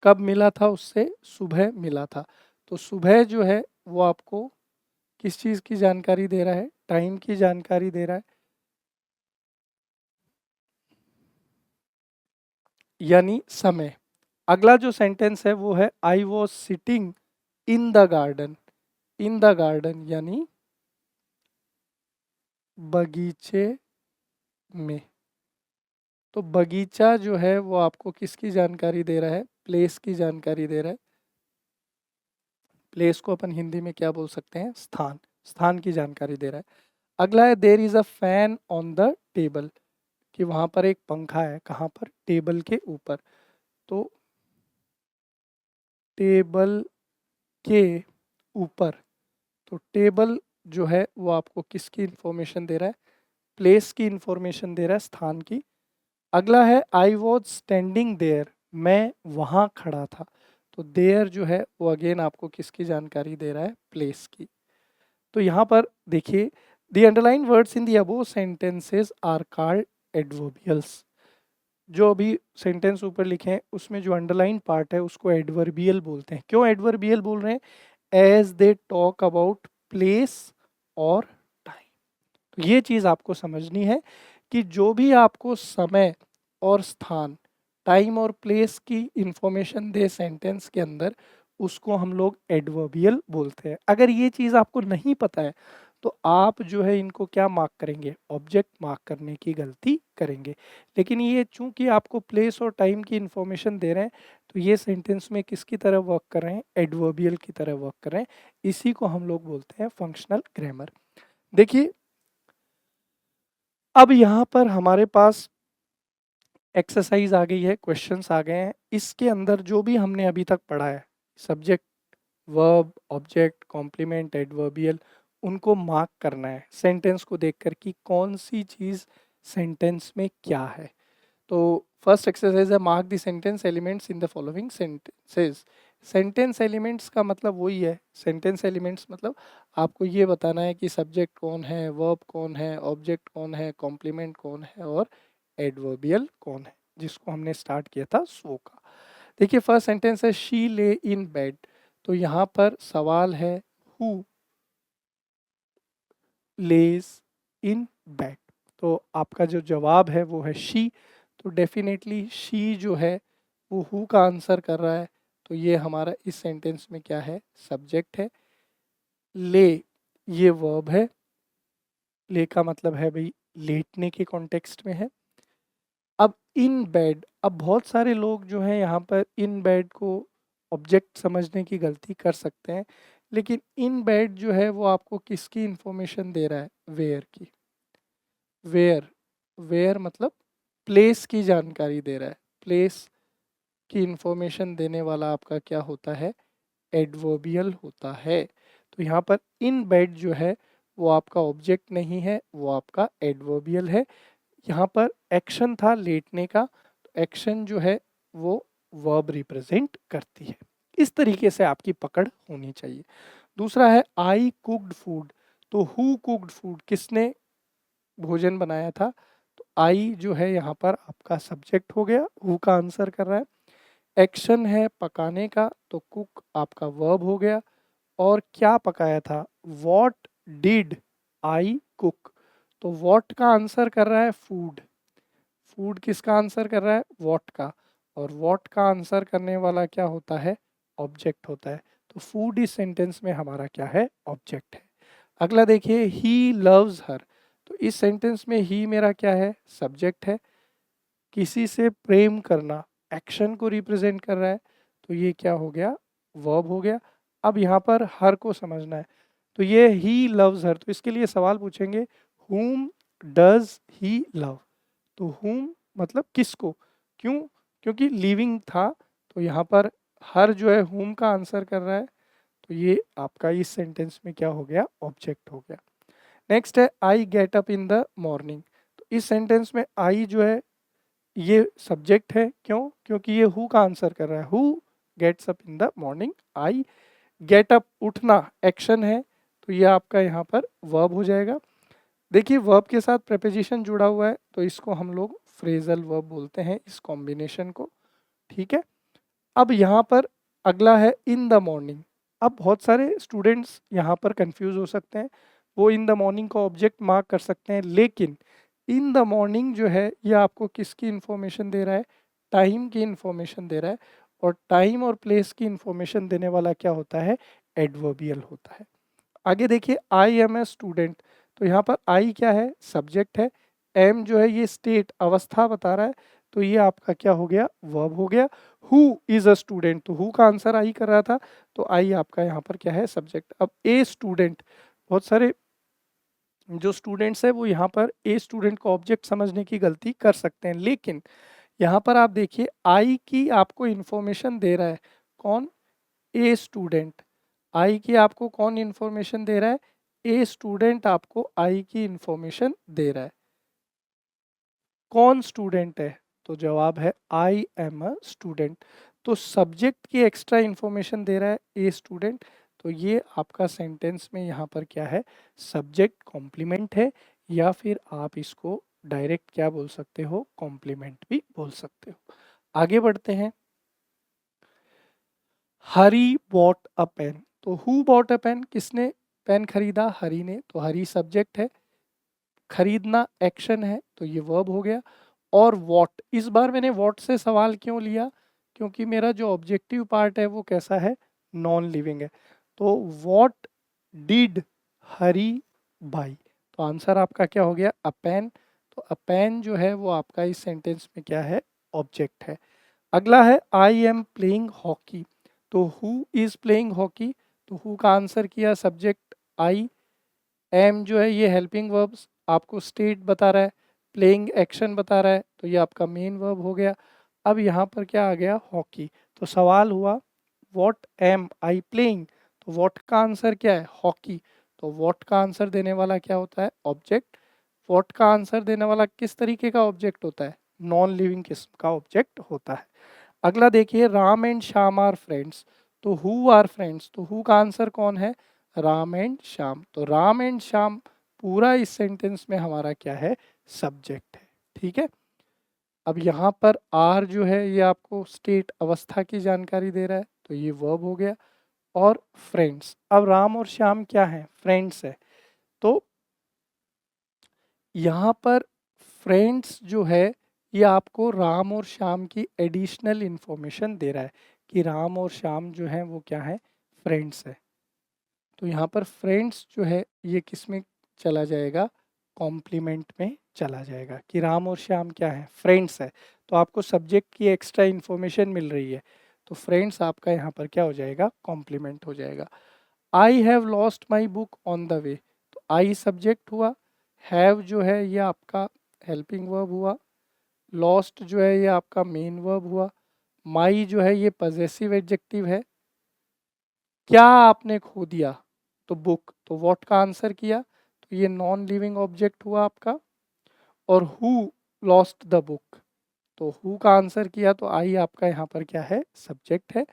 कब मिला था उससे? सुबह मिला था। तो सुबह जो है वो आपको किस चीज़ की जानकारी दे रहा है? टाइम की जानकारी दे रहा है, यानी समय। अगला जो सेंटेंस है वो है I was sitting in the garden. In the garden यानी बगीचे में। तो बगीचा जो है वो आपको किसकी जानकारी दे रहा है? प्लेस की जानकारी दे रहा है। प्लेस को अपन हिंदी में क्या बोल सकते हैं? स्थान। स्थान की जानकारी दे रहा है। अगला है there is a fan on the table, कि वहां पर एक पंखा है। कहाँ पर? टेबल के ऊपर। तो टेबल के ऊपर। तो टेबल जो है वो आपको किसकी इंफॉर्मेशन दे रहा है? प्लेस की इंफॉर्मेशन दे रहा है, स्थान की। अगला है आई वॉज स्टैंडिंग देयर, मैं वहाँ खड़ा था। तो देयर जो है वो अगेन आपको किसकी जानकारी दे रहा है? प्लेस की। तो यहाँ पर देखिए, the underline words in the above sentences are called adverbials. जो अभी सेंटेंस ऊपर लिखे हैं उसमें जो अंडरलाइन पार्ट है उसको एडवर्बियल बोलते हैं। क्यों एडवर्बियल बोल रहे हैं? As they talk about place और टाइम। तो ये चीज़ आपको समझनी है कि जो भी आपको समय और स्थान, टाइम और प्लेस की इंफॉर्मेशन दे सेंटेंस के अंदर, उसको हम लोग एडवर्बियल बोलते हैं। अगर ये चीज़ आपको नहीं पता है तो आप जो है इनको क्या मार्क करेंगे? ऑब्जेक्ट मार्क करने की गलती करेंगे। लेकिन ये चूंकि आपको प्लेस और टाइम की इंफॉर्मेशन दे रहे हैं तो ये सेंटेंस में किसकी तरह वर्क कर रहे हैं? एडवर्बियल की तरह वर्क कर रहे हैं। इसी को हम लोग बोलते हैं फंक्शनल ग्रामर। देखिए, अब यहाँ पर हमारे पास एक्सरसाइज आ गई है, क्वेश्चंस आ गए हैं। इसके अंदर जो भी हमने अभी तक पढ़ा है, subject, verb, object, complement, adverbial, उनको मार्क करना है सेंटेंस को देखकर कि कौन सी चीज़ सेंटेंस में क्या है। तो फर्स्ट एक्सरसाइज है mark the sentence elements in the following sentences. Sentence elements का मतलब वही है, सेंटेंस एलिमेंट्स मतलब आपको ये बताना है कि सब्जेक्ट कौन है, वर्ब कौन है, ऑब्जेक्ट कौन है, कॉम्प्लीमेंट कौन है और एडवर्बियल कौन है, जिसको हमने स्टार्ट किया था सो का। देखिए फर्स्ट सेंटेंस है शी ले इन बेड। तो यहाँ पर सवाल है हु लेज इन बेड। तो आपका जो जवाब है वो है शी। तो डेफिनेटली शी जो है वो हु का आंसर कर रहा है। तो ये हमारा इस सेंटेंस में क्या है? सब्जेक्ट है। ले ये वर्ब है। ले का मतलब है भाई लेटने के कॉन्टेक्स्ट में है। अब इन बेड, अब बहुत सारे लोग जो हैं यहाँ पर इन बेड को ऑब्जेक्ट समझने की गलती कर सकते हैं। लेकिन इन बेड जो है वो आपको किसकी इंफॉर्मेशन दे रहा है? वेयर की। वेयर, वेयर मतलब प्लेस की जानकारी दे रहा है। प्लेस की इंफॉर्मेशन देने वाला आपका क्या होता है? एडवर्बियल होता है। तो यहाँ पर इन बेड जो है वो आपका ऑब्जेक्ट नहीं है, वो आपका एडवर्बियल है। यहाँ पर एक्शन था लेटने का, तो एक्शन जो है वो वर्ब रिप्रेजेंट करती है। इस तरीके से आपकी पकड़ होनी चाहिए। दूसरा है आई कुक्ड फूड। तो हु कुक्ड फूड, किसने भोजन बनाया था? तो आई जो है यहाँ पर आपका सब्जेक्ट हो गया, हु का आंसर कर रहा है। एक्शन है पकाने का, तो कुक आपका वर्ब हो गया। और क्या पकाया था? What did I cook. तो वॉट का आंसर कर रहा है फूड। फूड किसका आंसर कर रहा है? वॉट का। और वॉट का आंसर करने वाला क्या होता है? ऑब्जेक्ट होता है। तो फूड इस सेंटेंस में हमारा क्या है? ऑब्जेक्ट है। अगला देखिए ही लव्स हर। तो इस सेंटेंस में ही मेरा क्या है? सब्जेक्ट है। किसी से प्रेम करना एक्शन को रिप्रेजेंट कर रहा है, तो ये क्या हो गया? वर्ब हो गया। अब यहाँ पर हर को समझना है। तो ये ही लव्स हर, तो इसके लिए सवाल पूछेंगे whom डज ही लव। तो whom मतलब किसको। क्यों? क्योंकि लिविंग था। तो यहाँ पर हर जो है whom का आंसर कर रहा है। तो ये आपका इस सेंटेंस में क्या हो गया? ऑब्जेक्ट हो गया। नेक्स्ट है आई get up in the morning. तो इस सेंटेंस में आई जो है ये सब्जेक्ट है। क्यों? क्योंकि ये हु का आंसर कर रहा है। Who gets up in the morning. I get up उठना एक्शन है, तो ये आपका यहाँ पर वर्ब हो जाएगा। देखिए वर्ब के साथ प्रेपोजिशन जुड़ा हुआ है तो इसको हम लोग फ्रेजल वर्ब बोलते हैं, इस कॉम्बिनेशन को। ठीक है। अब यहाँ पर अगला है इन द मॉर्निंग। अब बहुत सारे स्टूडेंट्स यहाँ पर कंफ्यूज हो सकते हैं, वो इन द मॉर्निंग को ऑब्जेक्ट मार्क कर सकते हैं। लेकिन इन द मॉर्निंग जो है ये आपको किसकी इंफॉर्मेशन दे रहा है? टाइम की इंफॉर्मेशन दे रहा है। और टाइम और प्लेस की इंफॉर्मेशन देने वाला क्या होता है? एडवर्बियल होता है। आगे देखिए आई एम ए स्टूडेंट। तो यहाँ पर आई क्या है, सब्जेक्ट है, एम जो है ये स्टेट अवस्था बता रहा है, तो ये आपका क्या हो गया, वर्ब हो गया। हु इज अ स्टूडेंट, तो हु का आंसर आई कर रहा था, तो आई आपका यहाँ पर क्या है, सब्जेक्ट। अब ए स्टूडेंट, बहुत सारे जो स्टूडेंट्स है वो यहाँ पर ए स्टूडेंट को ऑब्जेक्ट समझने की गलती कर सकते हैं, लेकिन यहाँ पर आप देखिए आई की आपको इंफॉर्मेशन दे रहा है कौन, ए स्टूडेंट। आई की आपको कौन इंफॉर्मेशन दे रहा है, ए स्टूडेंट आपको आई की इंफॉर्मेशन दे रहा है। कौन स्टूडेंट है, तो जवाब है आई एम अ स्टूडेंट। तो सब्जेक्ट की एक्स्ट्रा इंफॉर्मेशन दे रहा है ए स्टूडेंट, तो ये आपका सेंटेंस में यहाँ पर क्या है, सब्जेक्ट कॉम्प्लीमेंट है, या फिर आप इसको डायरेक्ट क्या बोल सकते हो, कॉम्प्लीमेंट भी बोल सकते हो। आगे बढ़ते हैं। हरी बॉट अ पेन, तो हु बॉट अ पेन, किसने पेन खरीदा, हरी ने, तो हरी सब्जेक्ट है, खरीदना एक्शन है, तो ये वर्ब हो गया। और वॉट, इस बार मैंने वॉट से सवाल क्यों लिया, क्योंकि मेरा जो ऑब्जेक्टिव पार्ट है वो कैसा है, नॉन लिविंग है। तो वॉट डिड हरी बाई, तो आंसर आपका क्या हो गया, अ पेन। तो अ पेन जो है वो आपका इस सेंटेंस में क्या है, ऑब्जेक्ट है। अगला है आई एम प्लेइंग हॉकी, तो हु इज प्लेइंग हॉकी, तो हु का आंसर किया सब्जेक्ट आई, एम जो है ये हेल्पिंग वर्ब्स आपको स्टेट बता रहा है, प्लेइंग एक्शन बता रहा है, तो ये आपका मेन वर्ब हो गया। अब यहाँ पर क्या आ गया, हॉकी, तो सवाल हुआ व्हाट एम आई प्लेइंग, तो व्हाट का आंसर क्या है, हॉकी, तो व्हाट का आंसर देने वाला क्या होता है, ऑब्जेक्ट। व्हाट का आंसर देने वाला किस तरीके का ऑब्जेक्ट होता है, नॉन लिविंग किस्म का ऑब्जेक्ट होता है। अगला देखिए, Ram and Shyam are friends, तो हु आर फ्रेंड्स, तो हु का आंसर कौन है, राम एंड श्याम, तो राम एंड श्याम पूरा इस सेंटेंस में हमारा क्या है, सब्जेक्ट है। ठीक है, अब यहाँ पर आर जो है ये आपको स्टेट अवस्था की जानकारी दे रहा है, तो ये वर्ब हो गया। और फ्रेंड्स, अब राम और श्याम क्या है, फ्रेंड्स है, तो यहाँ पर फ्रेंड्स जो है ये आपको राम और श्याम की एडिशनल इंफॉर्मेशन दे रहा है कि राम और श्याम जो है वो क्या है, फ्रेंड्स है। तो यहाँ पर फ्रेंड्स जो है ये किस में चला जाएगा, कॉम्प्लीमेंट में चला जाएगा कि राम और श्याम क्या है, फ्रेंड्स है। तो आपको सब्जेक्ट की एक्स्ट्रा इंफॉर्मेशन मिल रही है, तो फ्रेंड्स आपका यहाँ पर क्या हो जाएगा, कॉम्प्लीमेंट हो जाएगा। I have lost my book on the way, तो आई सब्जेक्ट हुआ, हैव जो है ये आपका हेल्पिंग वर्ब हुआ, लॉस्ट जो है ये आपका मेन वर्ब हुआ, माई जो है ये पजेसिव एडजेक्टिव है। क्या आपने खो दिया, तो बुक, तो व्हाट का आंसर किया, तो ये नॉन लिविंग ऑब्जेक्ट हुआ आपका। और हु लॉस्ट द बुक, तो हु का आंसर किया, तो आई आपका यहाँ पर क्या है, सब्जेक्ट है।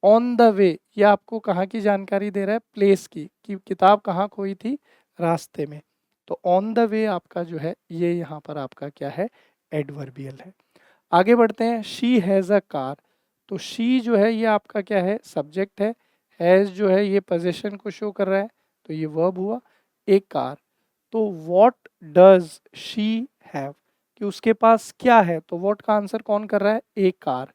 ऑन द वे, ये आपको कहाँ की जानकारी दे रहा है, प्लेस की, कि किताब कहाँ खोई थी, रास्ते में। तो ऑन द वे आपका जो है ये यहाँ पर आपका क्या है, एडवर्बियल है। आगे बढ़ते हैं, शी हैज़ अ कार, तो शी जो है ये आपका क्या है, सब्जेक्ट है, हैज़ जो है ये पोजीशन को शो कर रहा है, तो ये वर्ब हुआ, एक कार। तो व्हाट डज शी हैव, कि उसके पास क्या है, तो व्हाट का आंसर कौन कर रहा है, एक कार,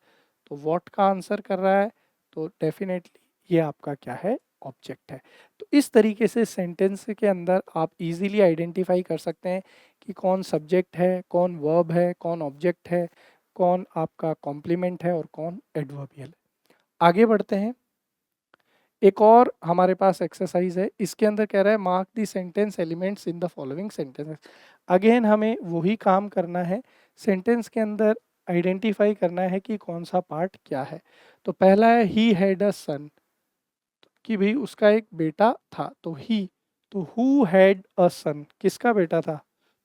तो व्हाट का आंसर कर रहा है, तो डेफिनेटली ये आपका क्या है, ऑब्जेक्ट है। तो इस तरीके से सेंटेंस के अंदर आप इजीली आइडेंटिफाई कर सकते हैं कि कौन सब्जेक्ट है, कौन वर्ब है, कौन ऑब्जेक्ट है, कौन आपका कॉम्प्लीमेंट है और कौन एडवर्बियल है। आगे बढ़ते हैं, एक और हमारे पास एक्सरसाइज है, इसके अंदर कह रहा है mark the sentence elements in the following sentences. Again हमें वही काम करना है, सेंटेंस के अंदर आइडेंटिफाई करना है कि कौन सा पार्ट क्या है। तो पहला है ही हैड अ सन, कि भाई उसका एक बेटा था, तो ही, तो हु हैड अ सन, किसका बेटा था,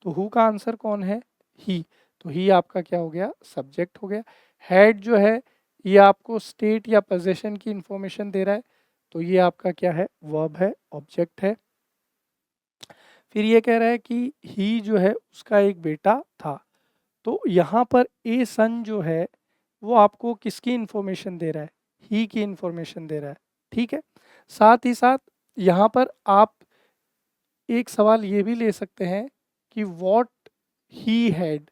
तो हु का आंसर कौन है, ही, तो ही आपका क्या हो गया, सब्जेक्ट हो गया। हैड जो है ये आपको स्टेट या पोजीशन की इंफॉर्मेशन दे रहा है, तो ये आपका क्या है, वर्ब है, ऑब्जेक्ट है। फिर ये कह रहा है कि ही जो है उसका एक बेटा था, तो यहाँ पर ए सन जो है वो आपको किसकी इंफॉर्मेशन दे रहा है, ही की इंफॉर्मेशन दे रहा है। ठीक है, साथ ही साथ यहाँ पर आप एक सवाल ये भी ले सकते हैं कि वॉट ही हैड,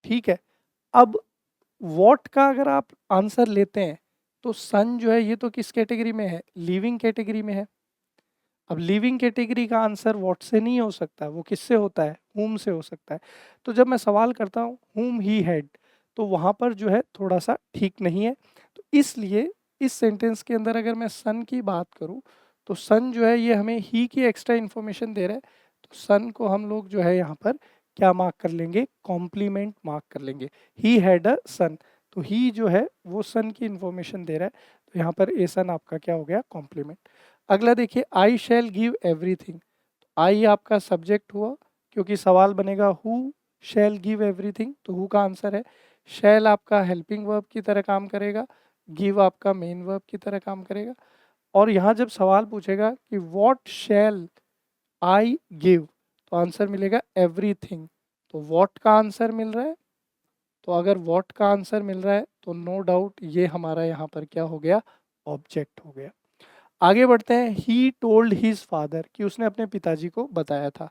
ठीक है। अब वॉट का अगर आप आंसर लेते हैं तो सन जो है ये तो किस कैटेगरी में है, लिविंग कैटेगरी में है। अब लिविंग कैटेगरी का आंसर व्हाट से नहीं हो सकता, वो किससे होता है, whom से हो सकता है। तो जब मैं सवाल करता हूँ whom he had, तो वहाँ पर जो है थोड़ा सा ठीक नहीं है। तो इसलिए इस सेंटेंस के अंदर अगर मैं सन की बात करूँ, तो सन जो है ये हमें ही की एक्स्ट्रा इन्फॉर्मेशन दे रहा है। तो सन को हम लोग जो है यहाँ पर क्या मार्क कर लेंगे, कॉम्प्लीमेंट मार्क कर लेंगे। ही हैड अ सन, तो ही जो है वो सन की इन्फॉर्मेशन दे रहा है, तो यहाँ पर ए सन आपका क्या हो गया, कॉम्प्लीमेंट। अगला देखिए, आई शैल गिव एवरीथिंग। आई आपका सब्जेक्ट हुआ, क्योंकि सवाल बनेगा हु शैल गिव एवरीथिंग, तो हु का आंसर है। शैल आपका हेल्पिंग वर्ब की तरह काम करेगा, गिव आपका मेन वर्ब की तरह काम करेगा। और यहाँ जब सवाल पूछेगा कि व्हाट शैल आई गिव, तो आंसर मिलेगा एवरीथिंग। तो व्हाट का आंसर मिल रहा है, तो अगर व्हाट का आंसर मिल रहा है तो नो डाउट ये हमारा यहाँ पर क्या हो गया, ऑब्जेक्ट हो गया। आगे बढ़ते हैं, ही टोल्ड हिज फादर, कि उसने अपने पिताजी को बताया था।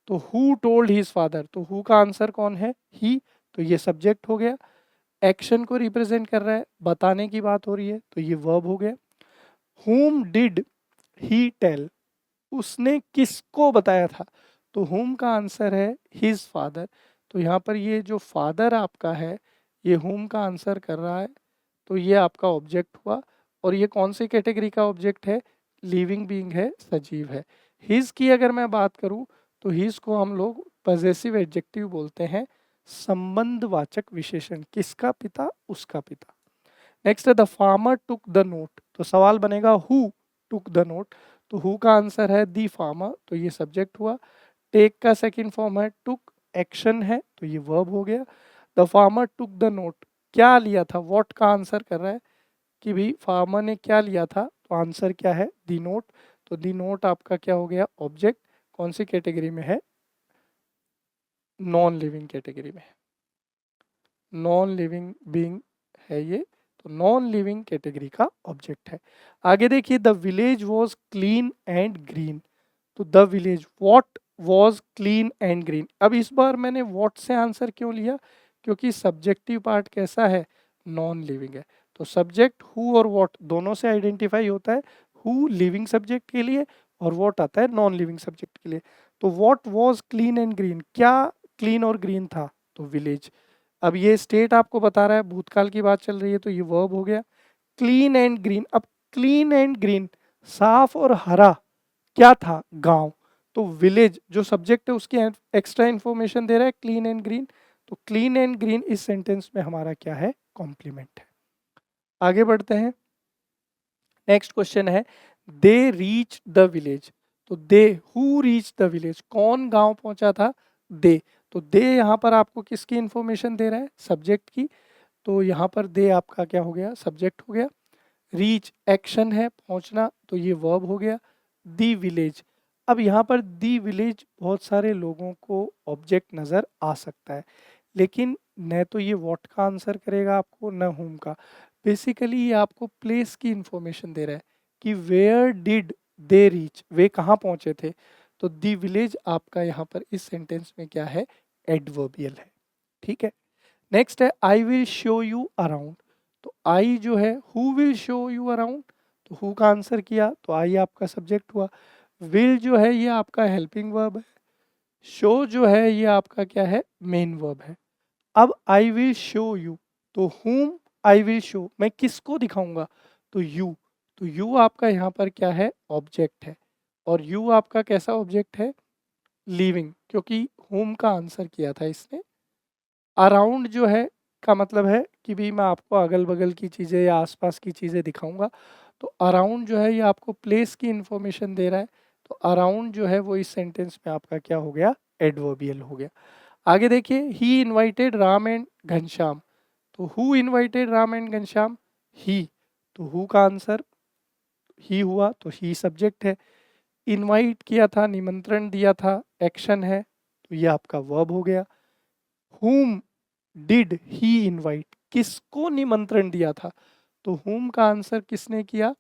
तो हु टोल्ड हिज फादर, तो हु का आंसर कौन है, ही, तो ये सब्जेक्ट हो गया। एक्शन को रिप्रेजेंट कर रहा है, बताने की बात हो रही है, तो ये वर्ब हो गया। whom डिड ही टेल, उसने किसको बताया था, तो whom का आंसर है हिज फादर। तो यहाँ पर ये जो फादर आपका है, ये whom का आंसर कर रहा है, तो ये आपका ऑब्जेक्ट हुआ। और ये कौन सी कैटेगरी का ऑब्जेक्ट है, लिविंग बीइंग है, सजीव है। हिज की अगर मैं बात करूं, तो हिज को हम लोग पजेसिव एडजेक्टिव बोलते हैं, संबंधवाचक विशेषण, किसका पिता, उसका पिता। नेक्स्ट है the farmer took the note, तो सवाल बनेगा हु टुक द नोट, तो हु का आंसर है दी फार्मर, तो ये सब्जेक्ट हुआ। टेक का सेकंड फॉर्म है टुक, एक्शन है, तो ये वर्ब हो गया। The farmer took the note, क्या लिया था, व्हाट का आंसर कर रहा है कि भाई फार्मर ने क्या लिया था, तो आंसर क्या है, दी नोट। तो दी नोट आपका क्या हो गया, ऑब्जेक्ट। कौन सी कैटेगरी में है, नॉन लिविंग कैटेगरी में, नॉन लिविंग बीइंग है ये, तो नॉन लिविंग कैटेगरी का ऑब्जेक्ट है। आगे देखिए, the village was clean and green, तो the village what was clean and green. अब इस बार मैंने व्हाट से आंसर क्यों लिया, क्योंकि सब्जेक्टिव पार्ट कैसा है, नॉन लिविंग है। तो सब्जेक्ट हु और व्हाट दोनों से आइडेंटिफाई होता है, हु लिविंग सब्जेक्ट के लिए और व्हाट आता है नॉन लिविंग सब्जेक्ट के लिए। तो what was clean and green, क्या क्लीन और ग्रीन था, तो विलेज। अब ये स्टेट आपको बता रहा है, भूतकाल की बात चल रही है, तो ये वर्ब हो गया। क्लीन एंड ग्रीन, अब क्लीन एंड ग्रीन, साफ और हरा क्या था, गांव। तो विलेज जो सब्जेक्ट है उसकी एक्स्ट्रा इंफॉर्मेशन दे रहा है, क्लीन एंड ग्रीन। तो क्लीन एंड ग्रीन इस सेंटेंस में हमारा क्या है, कॉम्प्लीमेंट है। आगे बढ़ते हैं, नेक्स्ट क्वेश्चन है, दे रीच द विलेज, तो दे, हु रीच द विलेज, कौन गांव पहुंचा था, दे। तो दे यहाँ पर आपको किसकी इंफॉर्मेशन दे रहा है, सब्जेक्ट की, तो यहाँ पर दे आपका क्या हो गया, सब्जेक्ट हो गया। रीच एक्शन है, पहुंचना, तो ये वर्ब हो गया। दी विलेज, अब यहाँ पर दी विलेज बहुत सारे लोगों को ऑब्जेक्ट नज़र आ सकता है, लेकिन न तो ये व्हाट का आंसर करेगा आपको, न हुम का। बेसिकली ये आपको प्लेस की इंफॉर्मेशन दे रहा है कि वेयर डिड दे रीच, वे कहाँ पहुंचे थे। तो दी विलेज आपका यहाँ पर इस सेंटेंस में क्या है, एडवर्बियल है। ठीक है, नेक्स्ट है, I will show you around, तो आई जो है, who will show you around, तो हु का आंसर किया, तो आई आपका सब्जेक्ट हुआ। विल जो है ये आपका हेल्पिंग वर्ब है, शो जो है ये आपका क्या है, मेन वर्ब है। अब आई विल शो यू, तो whom आई विल शो, मैं किसको दिखाऊंगा, तो यू। तो यू आपका यहाँ पर क्या है, ऑब्जेक्ट है। और यू आपका कैसा ऑब्जेक्ट है, लिविंग, क्योंकि whom का आंसर किया था इसने। अराउंड जो है का मतलब है कि भी मैं आपको अगल बगल की चीज़ें या आसपास की चीज़ें दिखाऊंगा। तो अराउंड जो है ये आपको प्लेस की इंफॉर्मेशन दे रहा है। तो अराउंड जो है वो इस सेंटेंस में आपका क्या हो गया, एडवर्बियल हो गया। आगे देखिए, he invited Ram and Ghanshyam, तो who invited Ram and Ghanshyam, he. तो हु का आंसर ही हुआ, तो ही सब्जेक्ट है। इनवाइट किया था, निमंत्रण दिया था, एक्शन है, तो ये आपका वर्ब हो गया। whom डिड ही इनवाइट, किसको निमंत्रण दिया था, तो whom का आंसर किसने किया,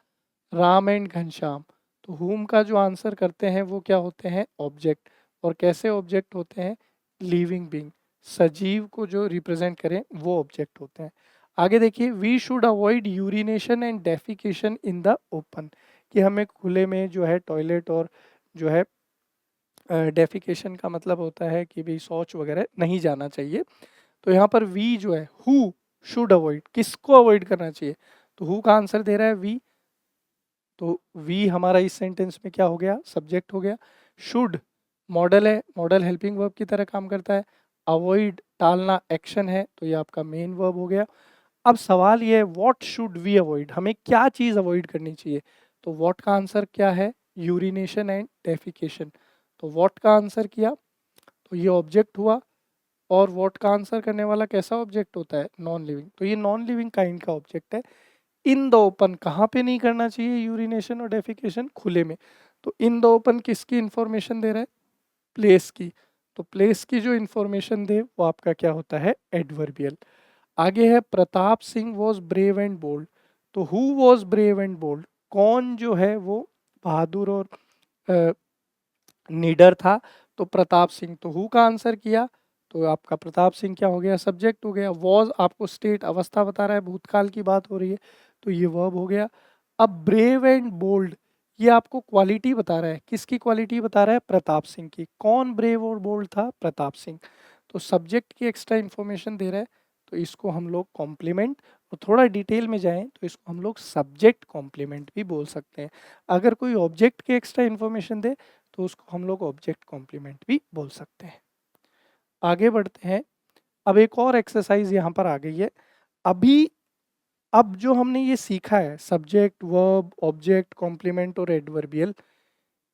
राम एंड घनश्याम। तो whom का जो आंसर करते हैं वो क्या होते हैं, ऑब्जेक्ट। और कैसे ऑब्जेक्ट होते हैं, लिविंग बीइंग, सजीव को जो रिप्रेजेंट करें वो ऑब्जेक्ट होते हैं। आगे देखिए, we should avoid urination and defecation in the open, कि हमें खुले में जो है टॉयलेट और जो है डेफिकेशन का मतलब होता है कि भाई शौच वगैरह नहीं जाना चाहिए। तो यहाँ पर वी जो है हु शुड अवॉइड, किसको अवॉइड करना चाहिए, तो हु का आंसर दे रहा है वी, तो वी हमारा इस सेंटेंस में क्या हो गया, सब्जेक्ट हो गया। शुड मॉडल है, मॉडल हेल्पिंग वर्ब की तरह काम करता है। अवॉइड टालना एक्शन है, तो ये आपका मेन वर्ब हो गया। अब सवाल ये है व्हाट शुड वी अवॉइड, हमें क्या चीज़ अवॉइड करनी चाहिए, तो व्हाट का आंसर क्या है, यूरिनेशन एंड डेफिकेशन। तो व्हाट का आंसर किया तो ये ऑब्जेक्ट हुआ, और व्हाट का आंसर करने वाला कैसा ऑब्जेक्ट होता है, नॉन लिविंग, तो ये नॉन लिविंग काइंड का ऑब्जेक्ट है। इन द ओपन कहाँ पे नहीं करना चाहिए यूरिनेशन और डेफिकेशन, खुले में। तो इन द ओपन किसकी इंफॉर्मेशन दे रहा है, प्लेस की। तो प्लेस की जो इंफॉर्मेशन दे वो आपका क्या होता है, एडवर्बियल। आगे है Pratap Singh was brave and bold, तो who was brave and bold, कौन जो है वो बहादुर और निडर था, तो प्रताप सिंह। तो हु का आंसर किया तो आपका प्रताप सिंह क्या हो गया, सब्जेक्ट हो गया। वॉज आपको स्टेट अवस्था बता रहा है, भूतकाल की बात हो रही है, तो ये वर्ब हो गया। अब ब्रेव एंड बोल्ड ये आपको क्वालिटी बता रहा है, किसकी क्वालिटी बता रहा है, प्रताप सिंह की। कौन ब्रेव और बोल्ड था, प्रताप सिंह। तो सब्जेक्ट की एक्स्ट्रा इन्फॉर्मेशन दे रहा है, तो इसको हम लोग कॉम्प्लीमेंट, और थोड़ा डिटेल में जाएं तो इसको हम लोग सब्जेक्ट कॉम्प्लीमेंट भी बोल सकते हैं। अगर कोई ऑब्जेक्ट की एक्स्ट्रा इन्फॉर्मेशन दे तो उसको हम लोग ऑब्जेक्ट कॉम्प्लीमेंट भी बोल सकते हैं। आगे बढ़ते हैं। अब एक और एक्सरसाइज यहाँ पर आ गई है। अभी अब जो हमने ये सीखा है सब्जेक्ट वर्ब ऑब्जेक्ट कॉम्प्लीमेंट और एडवर्बियल,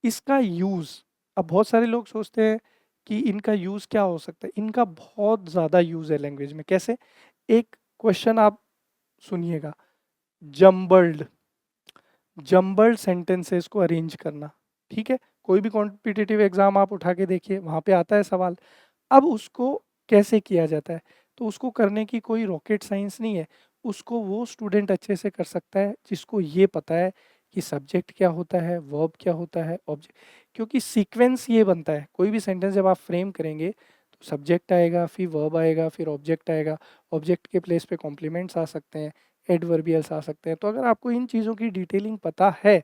इसका यूज़, अब बहुत सारे लोग सोचते हैं कि इनका यूज़ क्या हो सकता है, इनका बहुत ज़्यादा यूज़ है लैंग्वेज में। कैसे, एक क्वेश्चन आप सुनिएगा, जम्बल्ड, जम्बल्ड सेंटेंसेस को अरेंज करना, ठीक है। कोई भी कॉम्पिटिटिव एग्जाम आप उठा के देखिए, वहाँ पे आता है सवाल। अब उसको कैसे किया जाता है, तो उसको करने की कोई रॉकेट साइंस नहीं है। उसको वो स्टूडेंट अच्छे से कर सकता है जिसको ये पता है कि सब्जेक्ट क्या होता है, वर्ब क्या होता है, ऑब्जेक्ट। क्योंकि सीक्वेंस ये बनता है, कोई भी सेंटेंस जब आप फ्रेम करेंगे तो सब्जेक्ट आएगा, फिर वर्ब आएगा, फिर ऑब्जेक्ट आएगा। ऑब्जेक्ट के प्लेस पे कॉम्प्लीमेंट्स आ सकते हैं, एडवर्बियल्स आ सकते हैं। तो अगर आपको इन चीज़ों की डिटेलिंग पता है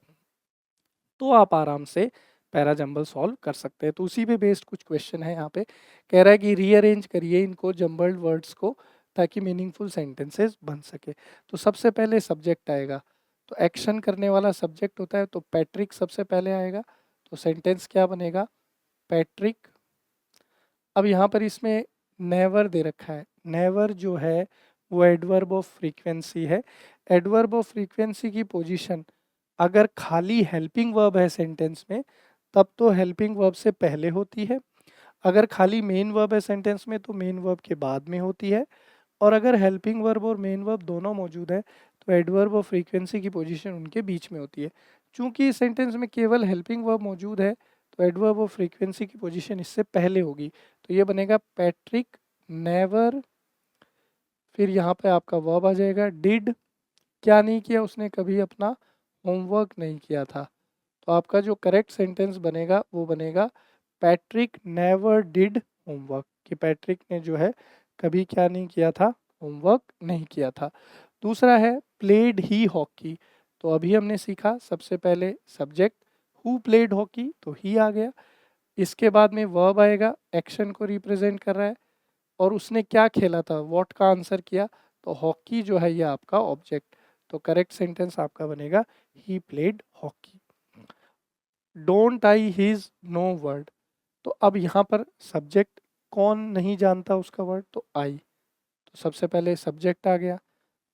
तो आप आराम से पैरा जंबल सॉल्व कर सकते हैं। तो उसी पे बेस्ड कुछ क्वेश्चन है यहाँ पे। कह रहा है कि रीअरेंज करिए इनको जंबल्ड वर्ड्स को ताकि मीनिंगफुल सेंटेंसेस बन सके। तो सबसे पहले सब्जेक्ट आएगा, तो एक्शन करने वाला सब्जेक्ट होता है, तो पैट्रिक सबसे पहले आएगा। तो सेंटेंस क्या बनेगा, पैट्रिक। अब यहाँ पर इसमें नेवर दे रखा है, नेवर जो है वो एडवर्ब ऑफ फ्रीक्वेंसी है। एडवर्ब ऑफ फ्रीक्वेंसी की पोजीशन अगर खाली हेल्पिंग वर्ब है सेंटेंस में तब तो हेल्पिंग वर्ब से पहले होती है, अगर खाली मेन वर्ब है सेंटेंस में तो मेन वर्ब के बाद में होती है, और अगर हेल्पिंग वर्ब और मेन वर्ब दोनों मौजूद है तो एडवर्ब और फ्रीक्वेंसी की पोजीशन उनके बीच में होती है। चूंकि इस सेंटेंस में केवल हेल्पिंग वर्ब मौजूद है तो एडवर्ब और फ्रीक्वेंसी की पोजीशन इससे पहले होगी। तो ये बनेगा पैट्रिक नेवर, फिर यहाँ पे आपका वर्ब आ जाएगा डिड, क्या नहीं किया उसने, कभी अपना होमवर्क नहीं किया था। तो आपका जो करेक्ट सेंटेंस बनेगा वो बनेगा पैट्रिक नेवर डिड होमवर्क, कि पैट्रिक ने जो है कभी क्या नहीं किया था, होमवर्क नहीं किया था। दूसरा है प्लेड ही हॉकी, तो अभी हमने सीखा सबसे पहले सब्जेक्ट हु प्लेड हॉकी, तो ही आ गया। इसके बाद में वर्ब आएगा, एक्शन को रिप्रेजेंट कर रहा है, और उसने क्या खेला था, व्हाट का आंसर किया, तो हॉकी जो है ये आपका ऑब्जेक्ट। तो करेक्ट सेंटेंस आपका बनेगा he played hockey. Don't I his no word, तो अब यहाँ पर सब्जेक्ट कौन नहीं जानता उसका वर्ड, तो आई। तो सबसे पहले सब्जेक्ट आ गया,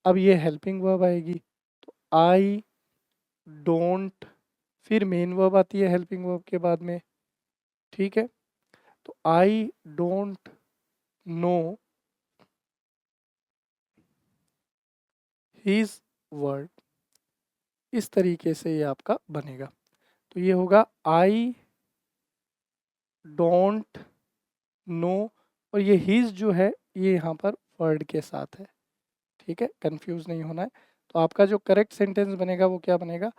अब ये हेल्पिंग वर्ब आएगी, तो आई डोंट, फिर मेन वर्ब आती है हेल्पिंग वर्ब के बाद में, ठीक है। तो I don't know his word, इस तरीके से ये आपका बनेगा। तो ये होगा आई डोंट नो, और ये हिज जो है ये यहाँ पर वर्ड के साथ है, ठीक है, कंफ्यूज नहीं होना है। तो आपका जो करेक्ट सेंटेंस बनेगा वो क्या बनेगा,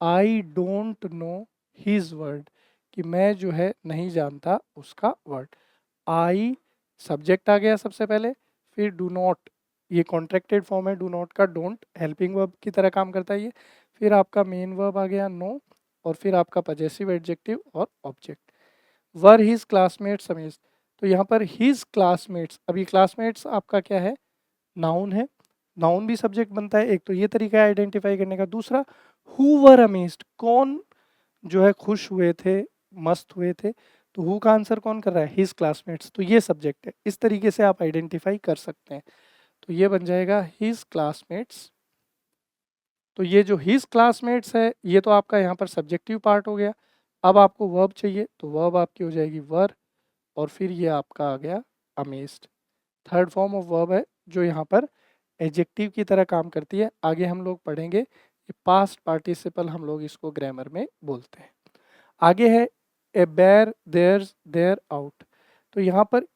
I don't know his word, कि मैं जो है नहीं जानता उसका वर्ड। आई सब्जेक्ट आ गया सबसे पहले, फिर डू नॉट, ये कॉन्ट्रैक्टेड फॉर्म है डू नॉट का, डोंट हेल्पिंग वर्ब की तरह काम करता है ये। फिर आपका मेन वर्ब आ गया नो, और फिर आपका पजेसिव एडजेक्टिव और ऑब्जेक्ट। वर हिज क्लासमेट्स अमेज्ड, तो यहाँ पर हिज क्लासमेट्स, अभी क्लासमेट्स आपका क्या है, नाउन है, नाउन भी सब्जेक्ट बनता है। एक तो ये तरीका है आइडेंटिफाई करने का। दूसरा, हु वर अमेज्ड, कौन जो है खुश हुए थे, मस्त हुए थे, तो हु का आंसर कौन कर रहा है, हिज क्लासमेट्स, तो ये सब्जेक्ट है। इस तरीके से आप आइडेंटिफाई कर सकते हैं। तो ये बन जाएगा हिज क्लासमेट्स। तो ये जो हिज क्लासमेट्स है, ये तो आपका यहाँ पर सब्जेक्टिव पार्ट हो गया। अब आपको वर्ब चाहिए, तो वर्ब आपकी हो जाएगी वर, और फिर ये आपका आ गया amazed. Third form of verb है जो यहाँ पर एडजेक्टिव की तरह काम करती है। आगे हम लोग पढ़ेंगे, ये पास्ट पार्टिसिपल हम लोग इसको ग्रामर में बोलते हैं। आगे है ए बेर देयर्स देयर आउट, तो यहाँ पर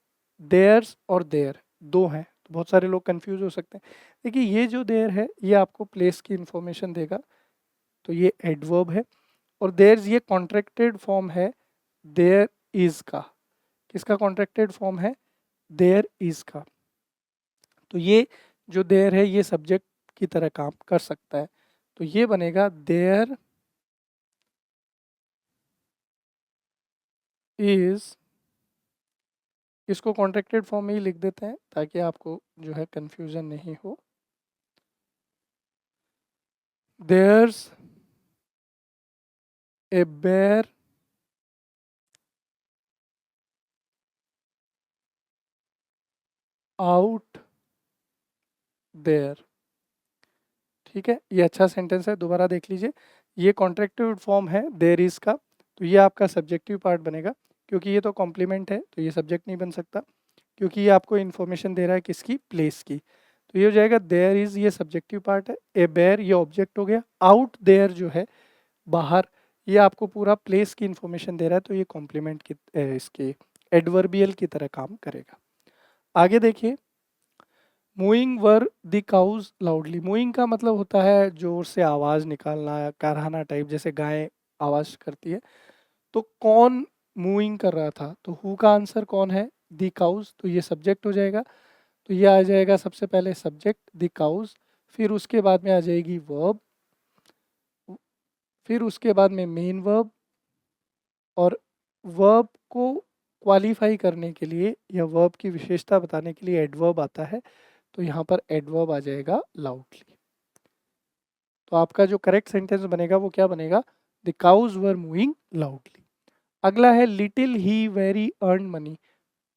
देयर्स और देयर दो हैं, तो बहुत सारे लोग कंफ्यूज हो सकते हैं। देखिए ये जो देयर है ये आपको प्लेस की इंफॉर्मेशन देगा, तो ये एडवर्ब है। और देयर्स ये कॉन्ट्रैक्टेड फॉर्म है देयर इज का। किसका कॉन्ट्रैक्टेड फॉर्म है, देयर इज का। तो ये जो देयर है ये सब्जेक्ट की तरह काम कर सकता है, तो ये बनेगा देयर इज, इसको कॉन्ट्रैक्टेड फॉर्म में ही लिख देते हैं ताकि आपको जो है कंफ्यूजन नहीं हो। देयर्स ए बेर आउट देयर, ठीक है, ये अच्छा सेंटेंस है, दोबारा देख लीजिए। ये कॉन्ट्रैक्टिव फॉर्म है देयर इज का, तो ये आपका सब्जेक्टिव पार्ट बनेगा, क्योंकि ये तो कॉम्प्लीमेंट है तो ये सब्जेक्ट नहीं बन सकता, क्योंकि ये आपको इन्फॉर्मेशन दे रहा है किसकी, प्लेस की। तो ये हो जाएगा देयर इज, ये सब्जेक्टिव पार्ट है, ए बेर ये ऑब्जेक्ट हो गया, आउट देयर जो है बाहर, ये आपको पूरा प्लेस की इंफॉर्मेशन दे रहा है, तो ये कॉम्प्लीमेंट की इसके एडवर्बियल की तरह काम करेगा। आगे देखिए, मूइंग वर द काउज लाउडली, मूइंग का मतलब होता है जोर से आवाज निकालना, कारहाना टाइप, जैसे गायें आवाज करती है। तो कौन मूइंग कर रहा था, तो हु का आंसर कौन है, द काउज, तो ये सब्जेक्ट हो जाएगा। तो ये आ जाएगा सबसे पहले सब्जेक्ट द काउज, फिर उसके बाद में आ जाएगी वर्ब, फिर उसके बाद में मेन वर्ब, और वर्ब को क्वालिफाई करने के लिए या वर्ब की विशेषता बताने के लिए एडवर्ब आता है, तो यहाँ पर एडवर्ब आ जाएगा लाउडली। तो आपका जो करेक्ट सेंटेंस बनेगा वो क्या बनेगा, the cows were moving loudly. अगला है little he very earn money,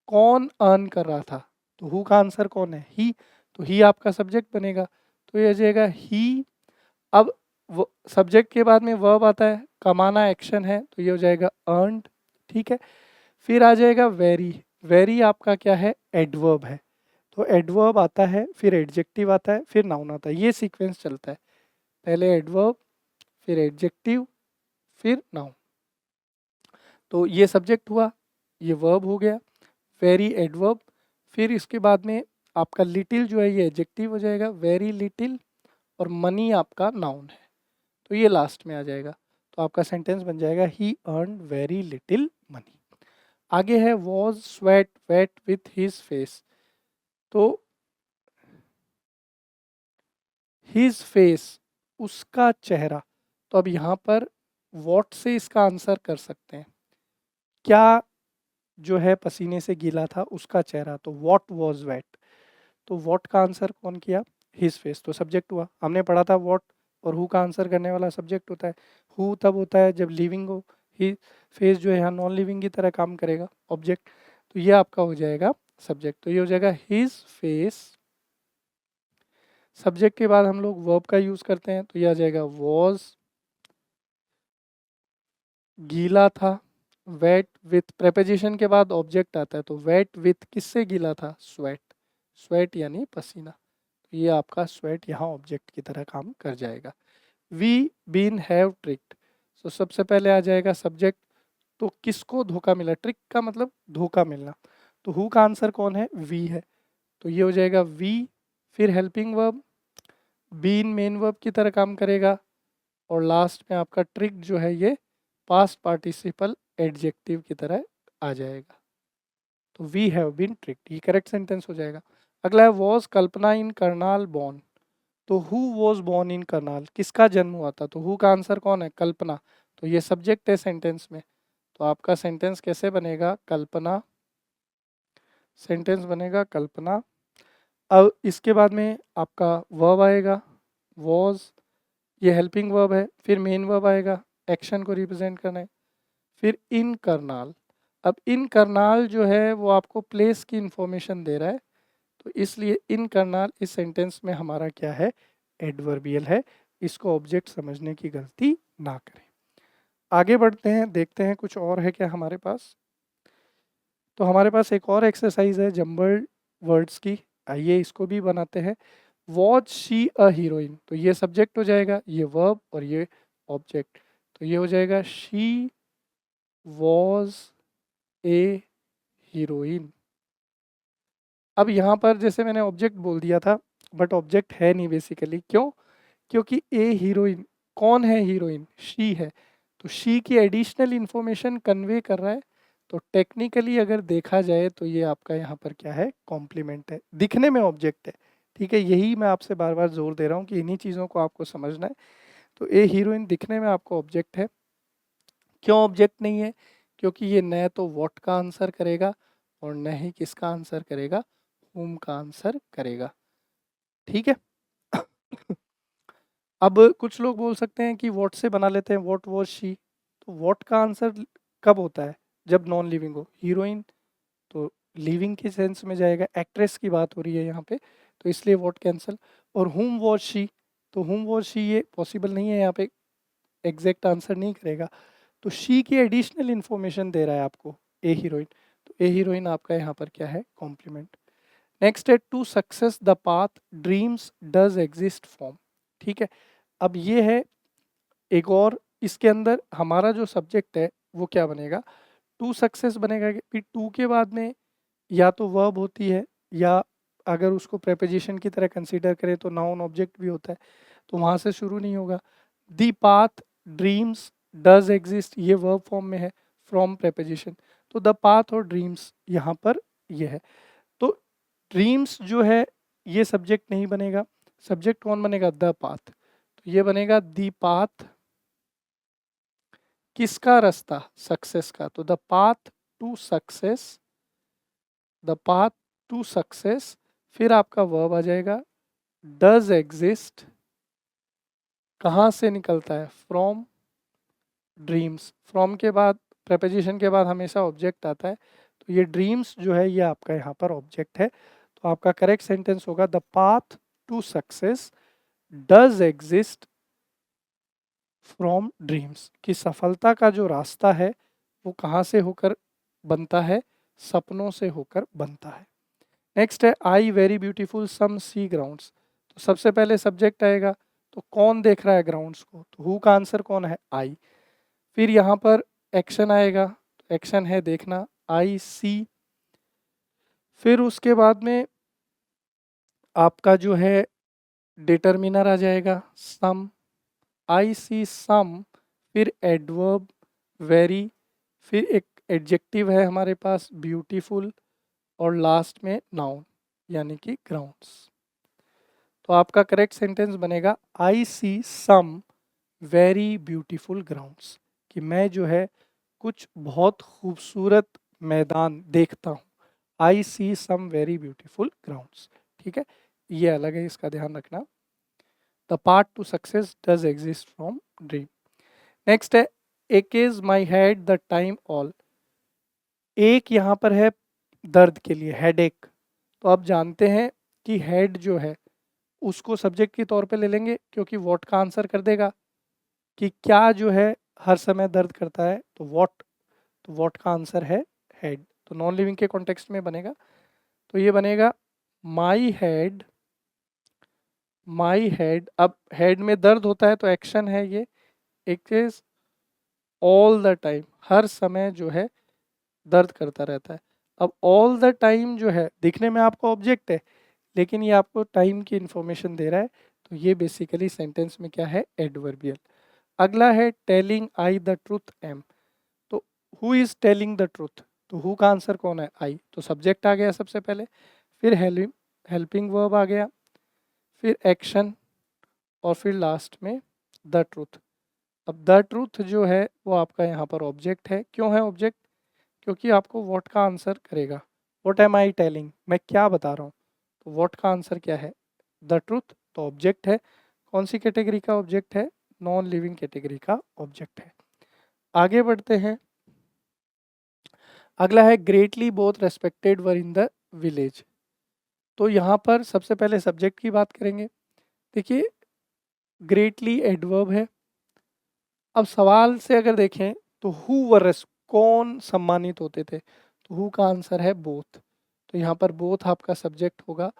कौन अर्न कर रहा था, तो हु का आंसर कौन है, ही, तो ही आपका सब्जेक्ट बनेगा, तो ये आ जाएगा ही। अब सब्जेक्ट के बाद में वर्ब आता है, कमाना एक्शन है, तो ये हो जाएगा अर्नड, ठीक है। फिर आ जाएगा वेरी, वेरी आपका क्या है, एडवर्ब है, तो एडवर्ब आता है, फिर एडजेक्टिव आता है, फिर नाउन आता है, ये सीक्वेंस चलता है, पहले एडवर्ब, फिर एडजेक्टिव, फिर नाउन। तो ये सब्जेक्ट हुआ, ये वर्ब हो गया, वेरी एडवर्ब, फिर इसके बाद में आपका लिटिल जो है ये एडजेक्टिव हो जाएगा, वेरी लिटिल, और मनी आपका नाउन है, तो ये लास्ट में आ जाएगा। तो आपका सेंटेंस बन जाएगा he earn very little money. आगे है was sweat wet with his face, तो हिज फेस उसका चेहरा, तो अब यहाँ पर वॉट से इसका आंसर कर सकते हैं, क्या जो है पसीने से गीला था उसका चेहरा, तो वॉट वॉज वेट, तो वॉट का आंसर कौन किया, हिज फेस, तो सब्जेक्ट हुआ। हमने पढ़ा था वॉट और हु का आंसर करने वाला सब्जेक्ट होता है, हु तब होता है जब लिविंग हो, ही फेस जो है यहाँ नॉन लिविंग की तरह काम करेगा, ऑब्जेक्ट, तो ये आपका हो जाएगा सब्जेक्ट, तो ये हो जाएगा हिज फेस। सब्जेक्ट के बाद हम लोग वर्ब का यूज करते हैं, तो ये आ जाएगा वॉज, गीला था, वेट विथ, प्रेपोजिशन के बाद ऑब्जेक्ट आता है, तो वेट विथ किससे गीला था, स्वेट, स्वेट यानी पसीना, तो ये आपका स्वेट यहाँ ऑब्जेक्ट की तरह काम कर जाएगा। वी बीन हैव ट्रिक्ड, तो सबसे पहले आ जाएगा सब्जेक्ट, तो किसको धोखा मिला, ट्रिक का मतलब धोखा मिलना, तो हु का आंसर कौन है, वी है, तो ये हो जाएगा वी, फिर helping verb, been main verb की तरह काम करेगा, और लास्ट में आपका ट्रिक जो है ये पास्ट पार्टिसिपल एडजेक्टिव की तरह आ जाएगा, तो वी हैव बीन ट्रिक्ड, ये करेक्ट सेंटेंस हो जाएगा। अगला है was Kalpana in Karnal born, तो who was born in Karnal, किसका जन्म हुआ था, तो हु का आंसर कौन है, कल्पना। तो ये सब्जेक्ट है सेंटेंस में, तो आपका सेंटेंस कैसे बनेगा, कल्पना, सेंटेंस बनेगा कल्पना। अब इसके बाद में आपका वर्ब आएगा, वॉज, ये हेल्पिंग वर्ब है, फिर मेन वर्ब आएगा, एक्शन को रिप्रेजेंट करना है, फिर इन करनाल। अब इन करनाल जो है वो आपको प्लेस की इंफॉर्मेशन दे रहा है, तो इसलिए इन करनाल इस सेंटेंस में हमारा क्या है, एडवर्बियल है। इसको ऑब्जेक्ट समझने की गलती ना करें। आगे बढ़ते हैं, देखते हैं कुछ और है क्या हमारे पास। तो हमारे पास एक और एक्सरसाइज है जम्बल्ड वर्ड्स की, आइए इसको भी बनाते हैं। वॉज शी अ हीरोइन, तो ये सब्जेक्ट हो जाएगा, ये वर्ब और ये ऑब्जेक्ट, तो ये हो जाएगा शी वॉज ए हीरोइन। अब यहाँ पर जैसे मैंने ऑब्जेक्ट बोल दिया था, बट ऑब्जेक्ट है नहीं बेसिकली, क्यों, क्योंकि ए हीरोइन, कौन है हीरोइन, शी है, तो शी की एडिशनल इंफॉर्मेशन कन्वे कर रहा है। तो टेक्निकली अगर देखा जाए तो ये आपका यहाँ पर क्या है, कॉम्प्लीमेंट है, दिखने में ऑब्जेक्ट है। ठीक है, यही मैं आपसे बार बार जोर दे रहा हूँ कि इन्हीं चीज़ों को आपको समझना है। तो ए हीरोइन दिखने में आपको ऑब्जेक्ट है, क्यों ऑब्जेक्ट नहीं है, क्योंकि ये न तो व्हाट का आंसर करेगा और न ही किसका आंसर करेगा, whom का आंसर करेगा। ठीक है। अब कुछ लोग बोल सकते हैं कि व्हाट से बना लेते हैं, व्हाट वॉज शी, तो व्हाट का आंसर कब होता है, जब नॉन लिविंग हो, हीरोइन तो लिविंग के सेंस में जाएगा, एक्ट्रेस की बात हो रही है यहाँ पे, तो इसलिए व्हाट कैंसिल। और whom वॉज शी, तो whom वॉज शी ये पॉसिबल नहीं है, यहाँ पे एग्जैक्ट आंसर नहीं करेगा, तो शी की एडिशनल इंफॉर्मेशन दे रहा है आपको, ए हीरोइन, तो ए हीरोइन आपका यहाँ पर क्या है, कॉम्प्लीमेंट। नेक्स्ट है to success the path dreams does exist form. ठीक है, अब ये है एक और, इसके अंदर हमारा जो सब्जेक्ट है वो क्या बनेगा, टू सक्सेस बनेगा, फिर टू के बाद में या तो वर्ब होती है, या अगर उसको प्रेपोजिशन की तरह कंसीडर करें तो नाउन ऑब्जेक्ट भी होता है, तो वहाँ से शुरू नहीं होगा। The path dreams does exist, ये वर्ब फॉर्म में है, फ्रॉम प्रेपोजिशन, तो द पाथ और ड्रीम्स यहाँ पर ये है। तो ड्रीम्स जो है ये सब्जेक्ट नहीं बनेगा, सब्जेक्ट कौन बनेगा, द पाथ, तो ये बनेगा दी पाथ, किसका रास्ता, सक्सेस का, तो the path to success, the path to success, फिर आपका वर्ब आ जाएगा डज एग्जिस्ट, कहाँ से निकलता है, फ्रॉम ड्रीम्स, फ्रॉम के बाद प्रेपोजिशन के बाद हमेशा ऑब्जेक्ट आता है, तो ये ड्रीम्स जो है ये आपका यहाँ पर ऑब्जेक्ट है। तो आपका करेक्ट सेंटेंस होगा the path to success does exist from dreams, कि सफलता का जो रास्ता है वो कहाँ से होकर बनता है, सपनों से होकर बनता है। नेक्स्ट है I very beautiful some sea grounds, तो सबसे पहले सब्जेक्ट आएगा, तो कौन देख रहा है ग्राउंड्स को, तो हु का आंसर कौन है, आई। फिर यहाँ पर एक्शन आएगा, तो एक्शन है देखना, आई सी। फिर उसके बाद में आपका जो है डिटर्मिनर आ जाएगा, सम, आई सी सम, फिर एडवर्ब वेरी, फिर एक एडजेक्टिव है हमारे पास ब्यूटीफुल, और लास्ट में नाउन यानी कि ग्राउंड्स। तो आपका करेक्ट सेंटेंस बनेगा आई सी सम वेरी ब्यूटीफुल ग्राउंड्स, कि मैं जो है कुछ बहुत खूबसूरत मैदान देखता हूँ, आई सी सम वेरी ब्यूटीफुल ग्राउंड्स। ठीक है, ये अलग है, इसका ध्यान रखना। The part two success does exist from dream. Next है एक is my head the time all, एक यहाँ पर है दर्द के लिए, हेड एक, तो आप जानते हैं कि हेड जो है उसको सब्जेक्ट के तौर पे ले लेंगे, क्योंकि वॉट का आंसर कर देगा कि क्या जो है हर समय दर्द करता है, तो वॉट, तो वॉट का आंसर है हेड, तो नॉन लिविंग के कॉन्टेक्स्ट में बनेगा, तो ये बनेगा माई हेड, माई हेड। अब हेड में दर्द होता है तो एक्शन है ये, एक इज ऑल द टाइम, हर समय जो है दर्द करता रहता है। अब ऑल द टाइम जो है दिखने में आपको ऑब्जेक्ट है, लेकिन ये आपको टाइम की इंफॉर्मेशन दे रहा है, तो ये बेसिकली सेंटेंस में क्या है, एडवर्बियल। अगला है telling I the truth am, तो who is telling the truth, तो हु का आंसर कौन है, आई, तो सब्जेक्ट आ गया सबसे पहले, फिर हेल्पिंग वर्ब आ गया, फिर एक्शन, और फिर लास्ट में द ट्रूथ। अब द ट्रूथ जो है वो आपका यहाँ पर ऑब्जेक्ट है। क्यों है ऑब्जेक्ट? क्योंकि आपको व्हाट का आंसर करेगा। व्हाट एम आई टेलिंग, मैं क्या बता रहा हूँ। तो व्हाट का आंसर क्या है? The truth. तो ऑब्जेक्ट है। कौन सी कैटेगरी का ऑब्जेक्ट है? नॉन लिविंग कैटेगरी का ऑब्जेक्ट है। आगे बढ़ते हैं। अगला है greatly both respected were in the village. तो यहाँ पर सबसे पहले सब्जेक्ट की बात करेंगे। देखिए, ग्रेटली एडवर्ब है। अब सवाल से अगर देखें तो हु वर, कौन सम्मानित होते थे, तो हु का आंसर है बोथ। तो यहाँ पर बोथ आपका सब्जेक्ट होगा,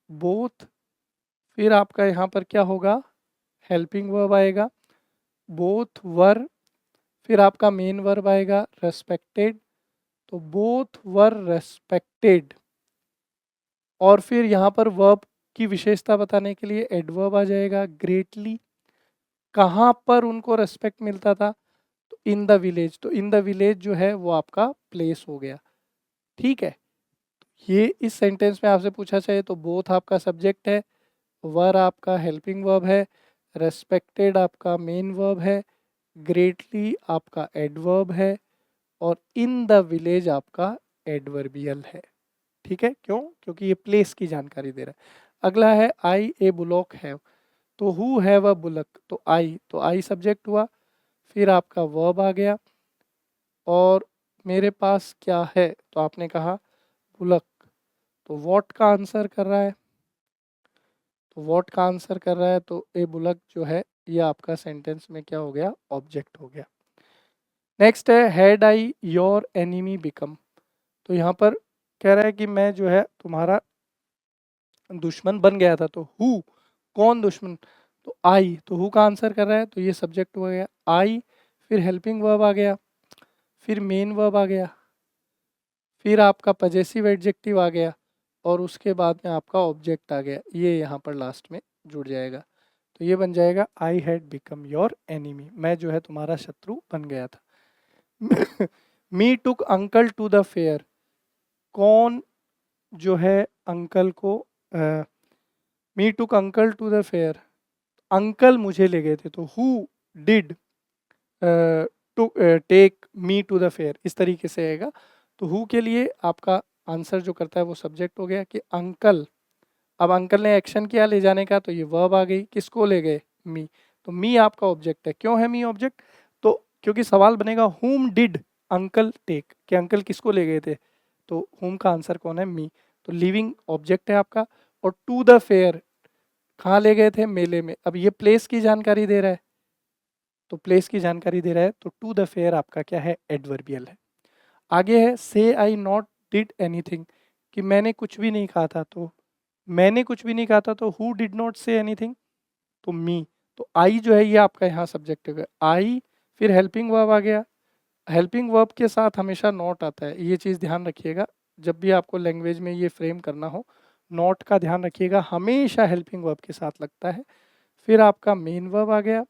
बोथ। फिर आपका यहाँ पर क्या होगा? हेल्पिंग वर्ब आएगा, बोथ वर। फिर आपका मेन वर्ब आएगा रेस्पेक्टेड, तो बोथ वर रेस्पेक्टेड। और फिर यहाँ पर वर्ब की विशेषता बताने के लिए एडवर्ब आ जाएगा ग्रेटली। कहाँ पर उनको रेस्पेक्ट मिलता था? तो इन द विलेज। तो इन द विलेज जो है वो आपका प्लेस हो गया। ठीक है, ये इस सेंटेंस में आपसे पूछा जाए तो बोथ आपका सब्जेक्ट है, वर आपका हेल्पिंग वर्ब है, रेस्पेक्टेड आपका मेन वर्ब है, ग्रेटली आपका एडवर्ब है, और इन द विलेज आपका एडवर्बियल है। ठीक है, क्यों? क्योंकि ये प्लेस की जानकारी दे रहा है। अगला है आई ए बुलॉक हैव। तो हु हैव अ बुलक, तो आई सब्जेक्ट हुआ। फिर आपका वर्ब आ गया, और मेरे पास क्या है? तो आपने कहा बुलक। तो व्हाट का आंसर कर रहा है? तो व्हाट का आंसर कर रहा है, तो ए बुलक जो है ये आपका सेंटेंस में क्या हो गया? ऑब्जेक्ट हो गया। नेक्स्ट है had I your enemy become. तो यहाँ पर कह रहा है कि मैं जो है तुम्हारा दुश्मन बन गया था। तो हु, कौन दुश्मन? तो आई। तो हु का आंसर कर रहा है, तो ये सब्जेक्ट हो गया आई। फिर हेल्पिंग वर्ब आ गया, फिर मेन वर्ब आ गया, फिर आपका पजेसिव एडजेक्टिव आ गया, और उसके बाद में आपका ऑब्जेक्ट आ गया। ये यहाँ पर लास्ट में जुड़ जाएगा। तो ये बन जाएगा I had become your enemy, मैं जो है तुम्हारा शत्रु बन गया था। Me took uncle to the fair. कौन जो है अंकल को, me took uncle to the fair, अंकल मुझे ले गए थे। तो who did to take me to the fair, इस तरीके से आएगा। तो हु के लिए आपका आंसर जो करता है वो सब्जेक्ट हो गया कि अंकल। अब अंकल ने एक्शन किया ले जाने का, तो ये वर्ब आ गई। किसको ले गए? मी। तो मी आपका ऑब्जेक्ट है। क्यों है मी ऑब्जेक्ट? तो क्योंकि सवाल बनेगा हुम डिड अंकल टेक, कि अंकल किसको ले गए थे। तो हुम का आंसर कौन है? मी। तो लिविंग ऑब्जेक्ट है आपका। और टू द फेयर, कहाँ ले गए थे? मेले में। अब ये प्लेस की जानकारी दे रहा है, तो प्लेस की जानकारी दे रहा है, तो टू द फेयर आपका क्या है? एडवर्बियल है। आगे है से आई नॉट डिड एनीथिंग, कि मैंने कुछ भी नहीं कहा था। तो मैंने कुछ भी नहीं कहा था, तो who did not say anything? तो मी। तो आई जो है ये आपका यहाँ सब्जेक्ट है, आई। फिर हेल्पिंग वर्ब आ गया। हेल्पिंग वर्ब के साथ हमेशा नॉट आता है, ये चीज़ ध्यान रखिएगा। जब भी आपको लैंग्वेज में ये फ्रेम करना हो, नॉट का ध्यान रखिएगा, हमेशा हेल्पिंग वर्ब के साथ लगता है। फिर आपका मेन वर्ब आ गया,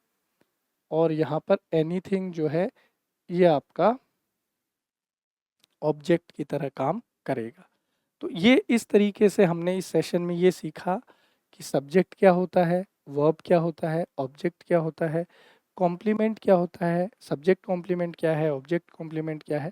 और यहाँ पर एनीथिंग जो है ये आपका ऑब्जेक्ट की तरह काम करेगा। तो ये इस तरीके से हमने इस सेशन में ये सीखा कि सब्जेक्ट क्या होता है, वर्ब क्या होता है, ऑब्जेक्ट क्या होता है, कॉम्प्लीमेंट क्या होता है, सब्जेक्ट कॉम्प्लीमेंट क्या है, ऑब्जेक्ट कॉम्प्लीमेंट क्या है,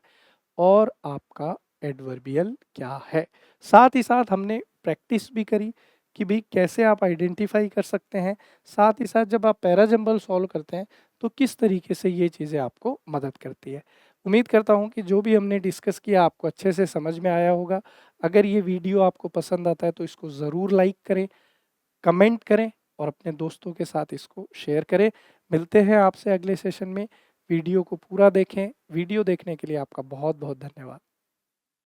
और आपका एडवर्बियल क्या है। साथ ही साथ हमने प्रैक्टिस भी करी कि भाई कैसे आप आइडेंटिफाई कर सकते हैं। साथ ही साथ जब आप पैराजंबल सॉल्व करते हैं तो किस तरीके से ये चीज़ें आपको मदद करती है। उम्मीद करता हूँ कि जो भी हमने डिस्कस किया आपको अच्छे से समझ में आया होगा। अगर ये वीडियो आपको पसंद आता है तो इसको ज़रूर लाइक करें, कमेंट करें, और अपने दोस्तों के साथ इसको शेयर करें। मिलते हैं आपसे अगले सेशन में। वीडियो को पूरा देखें। वीडियो देखने के लिए आपका बहुत बहुत धन्यवाद।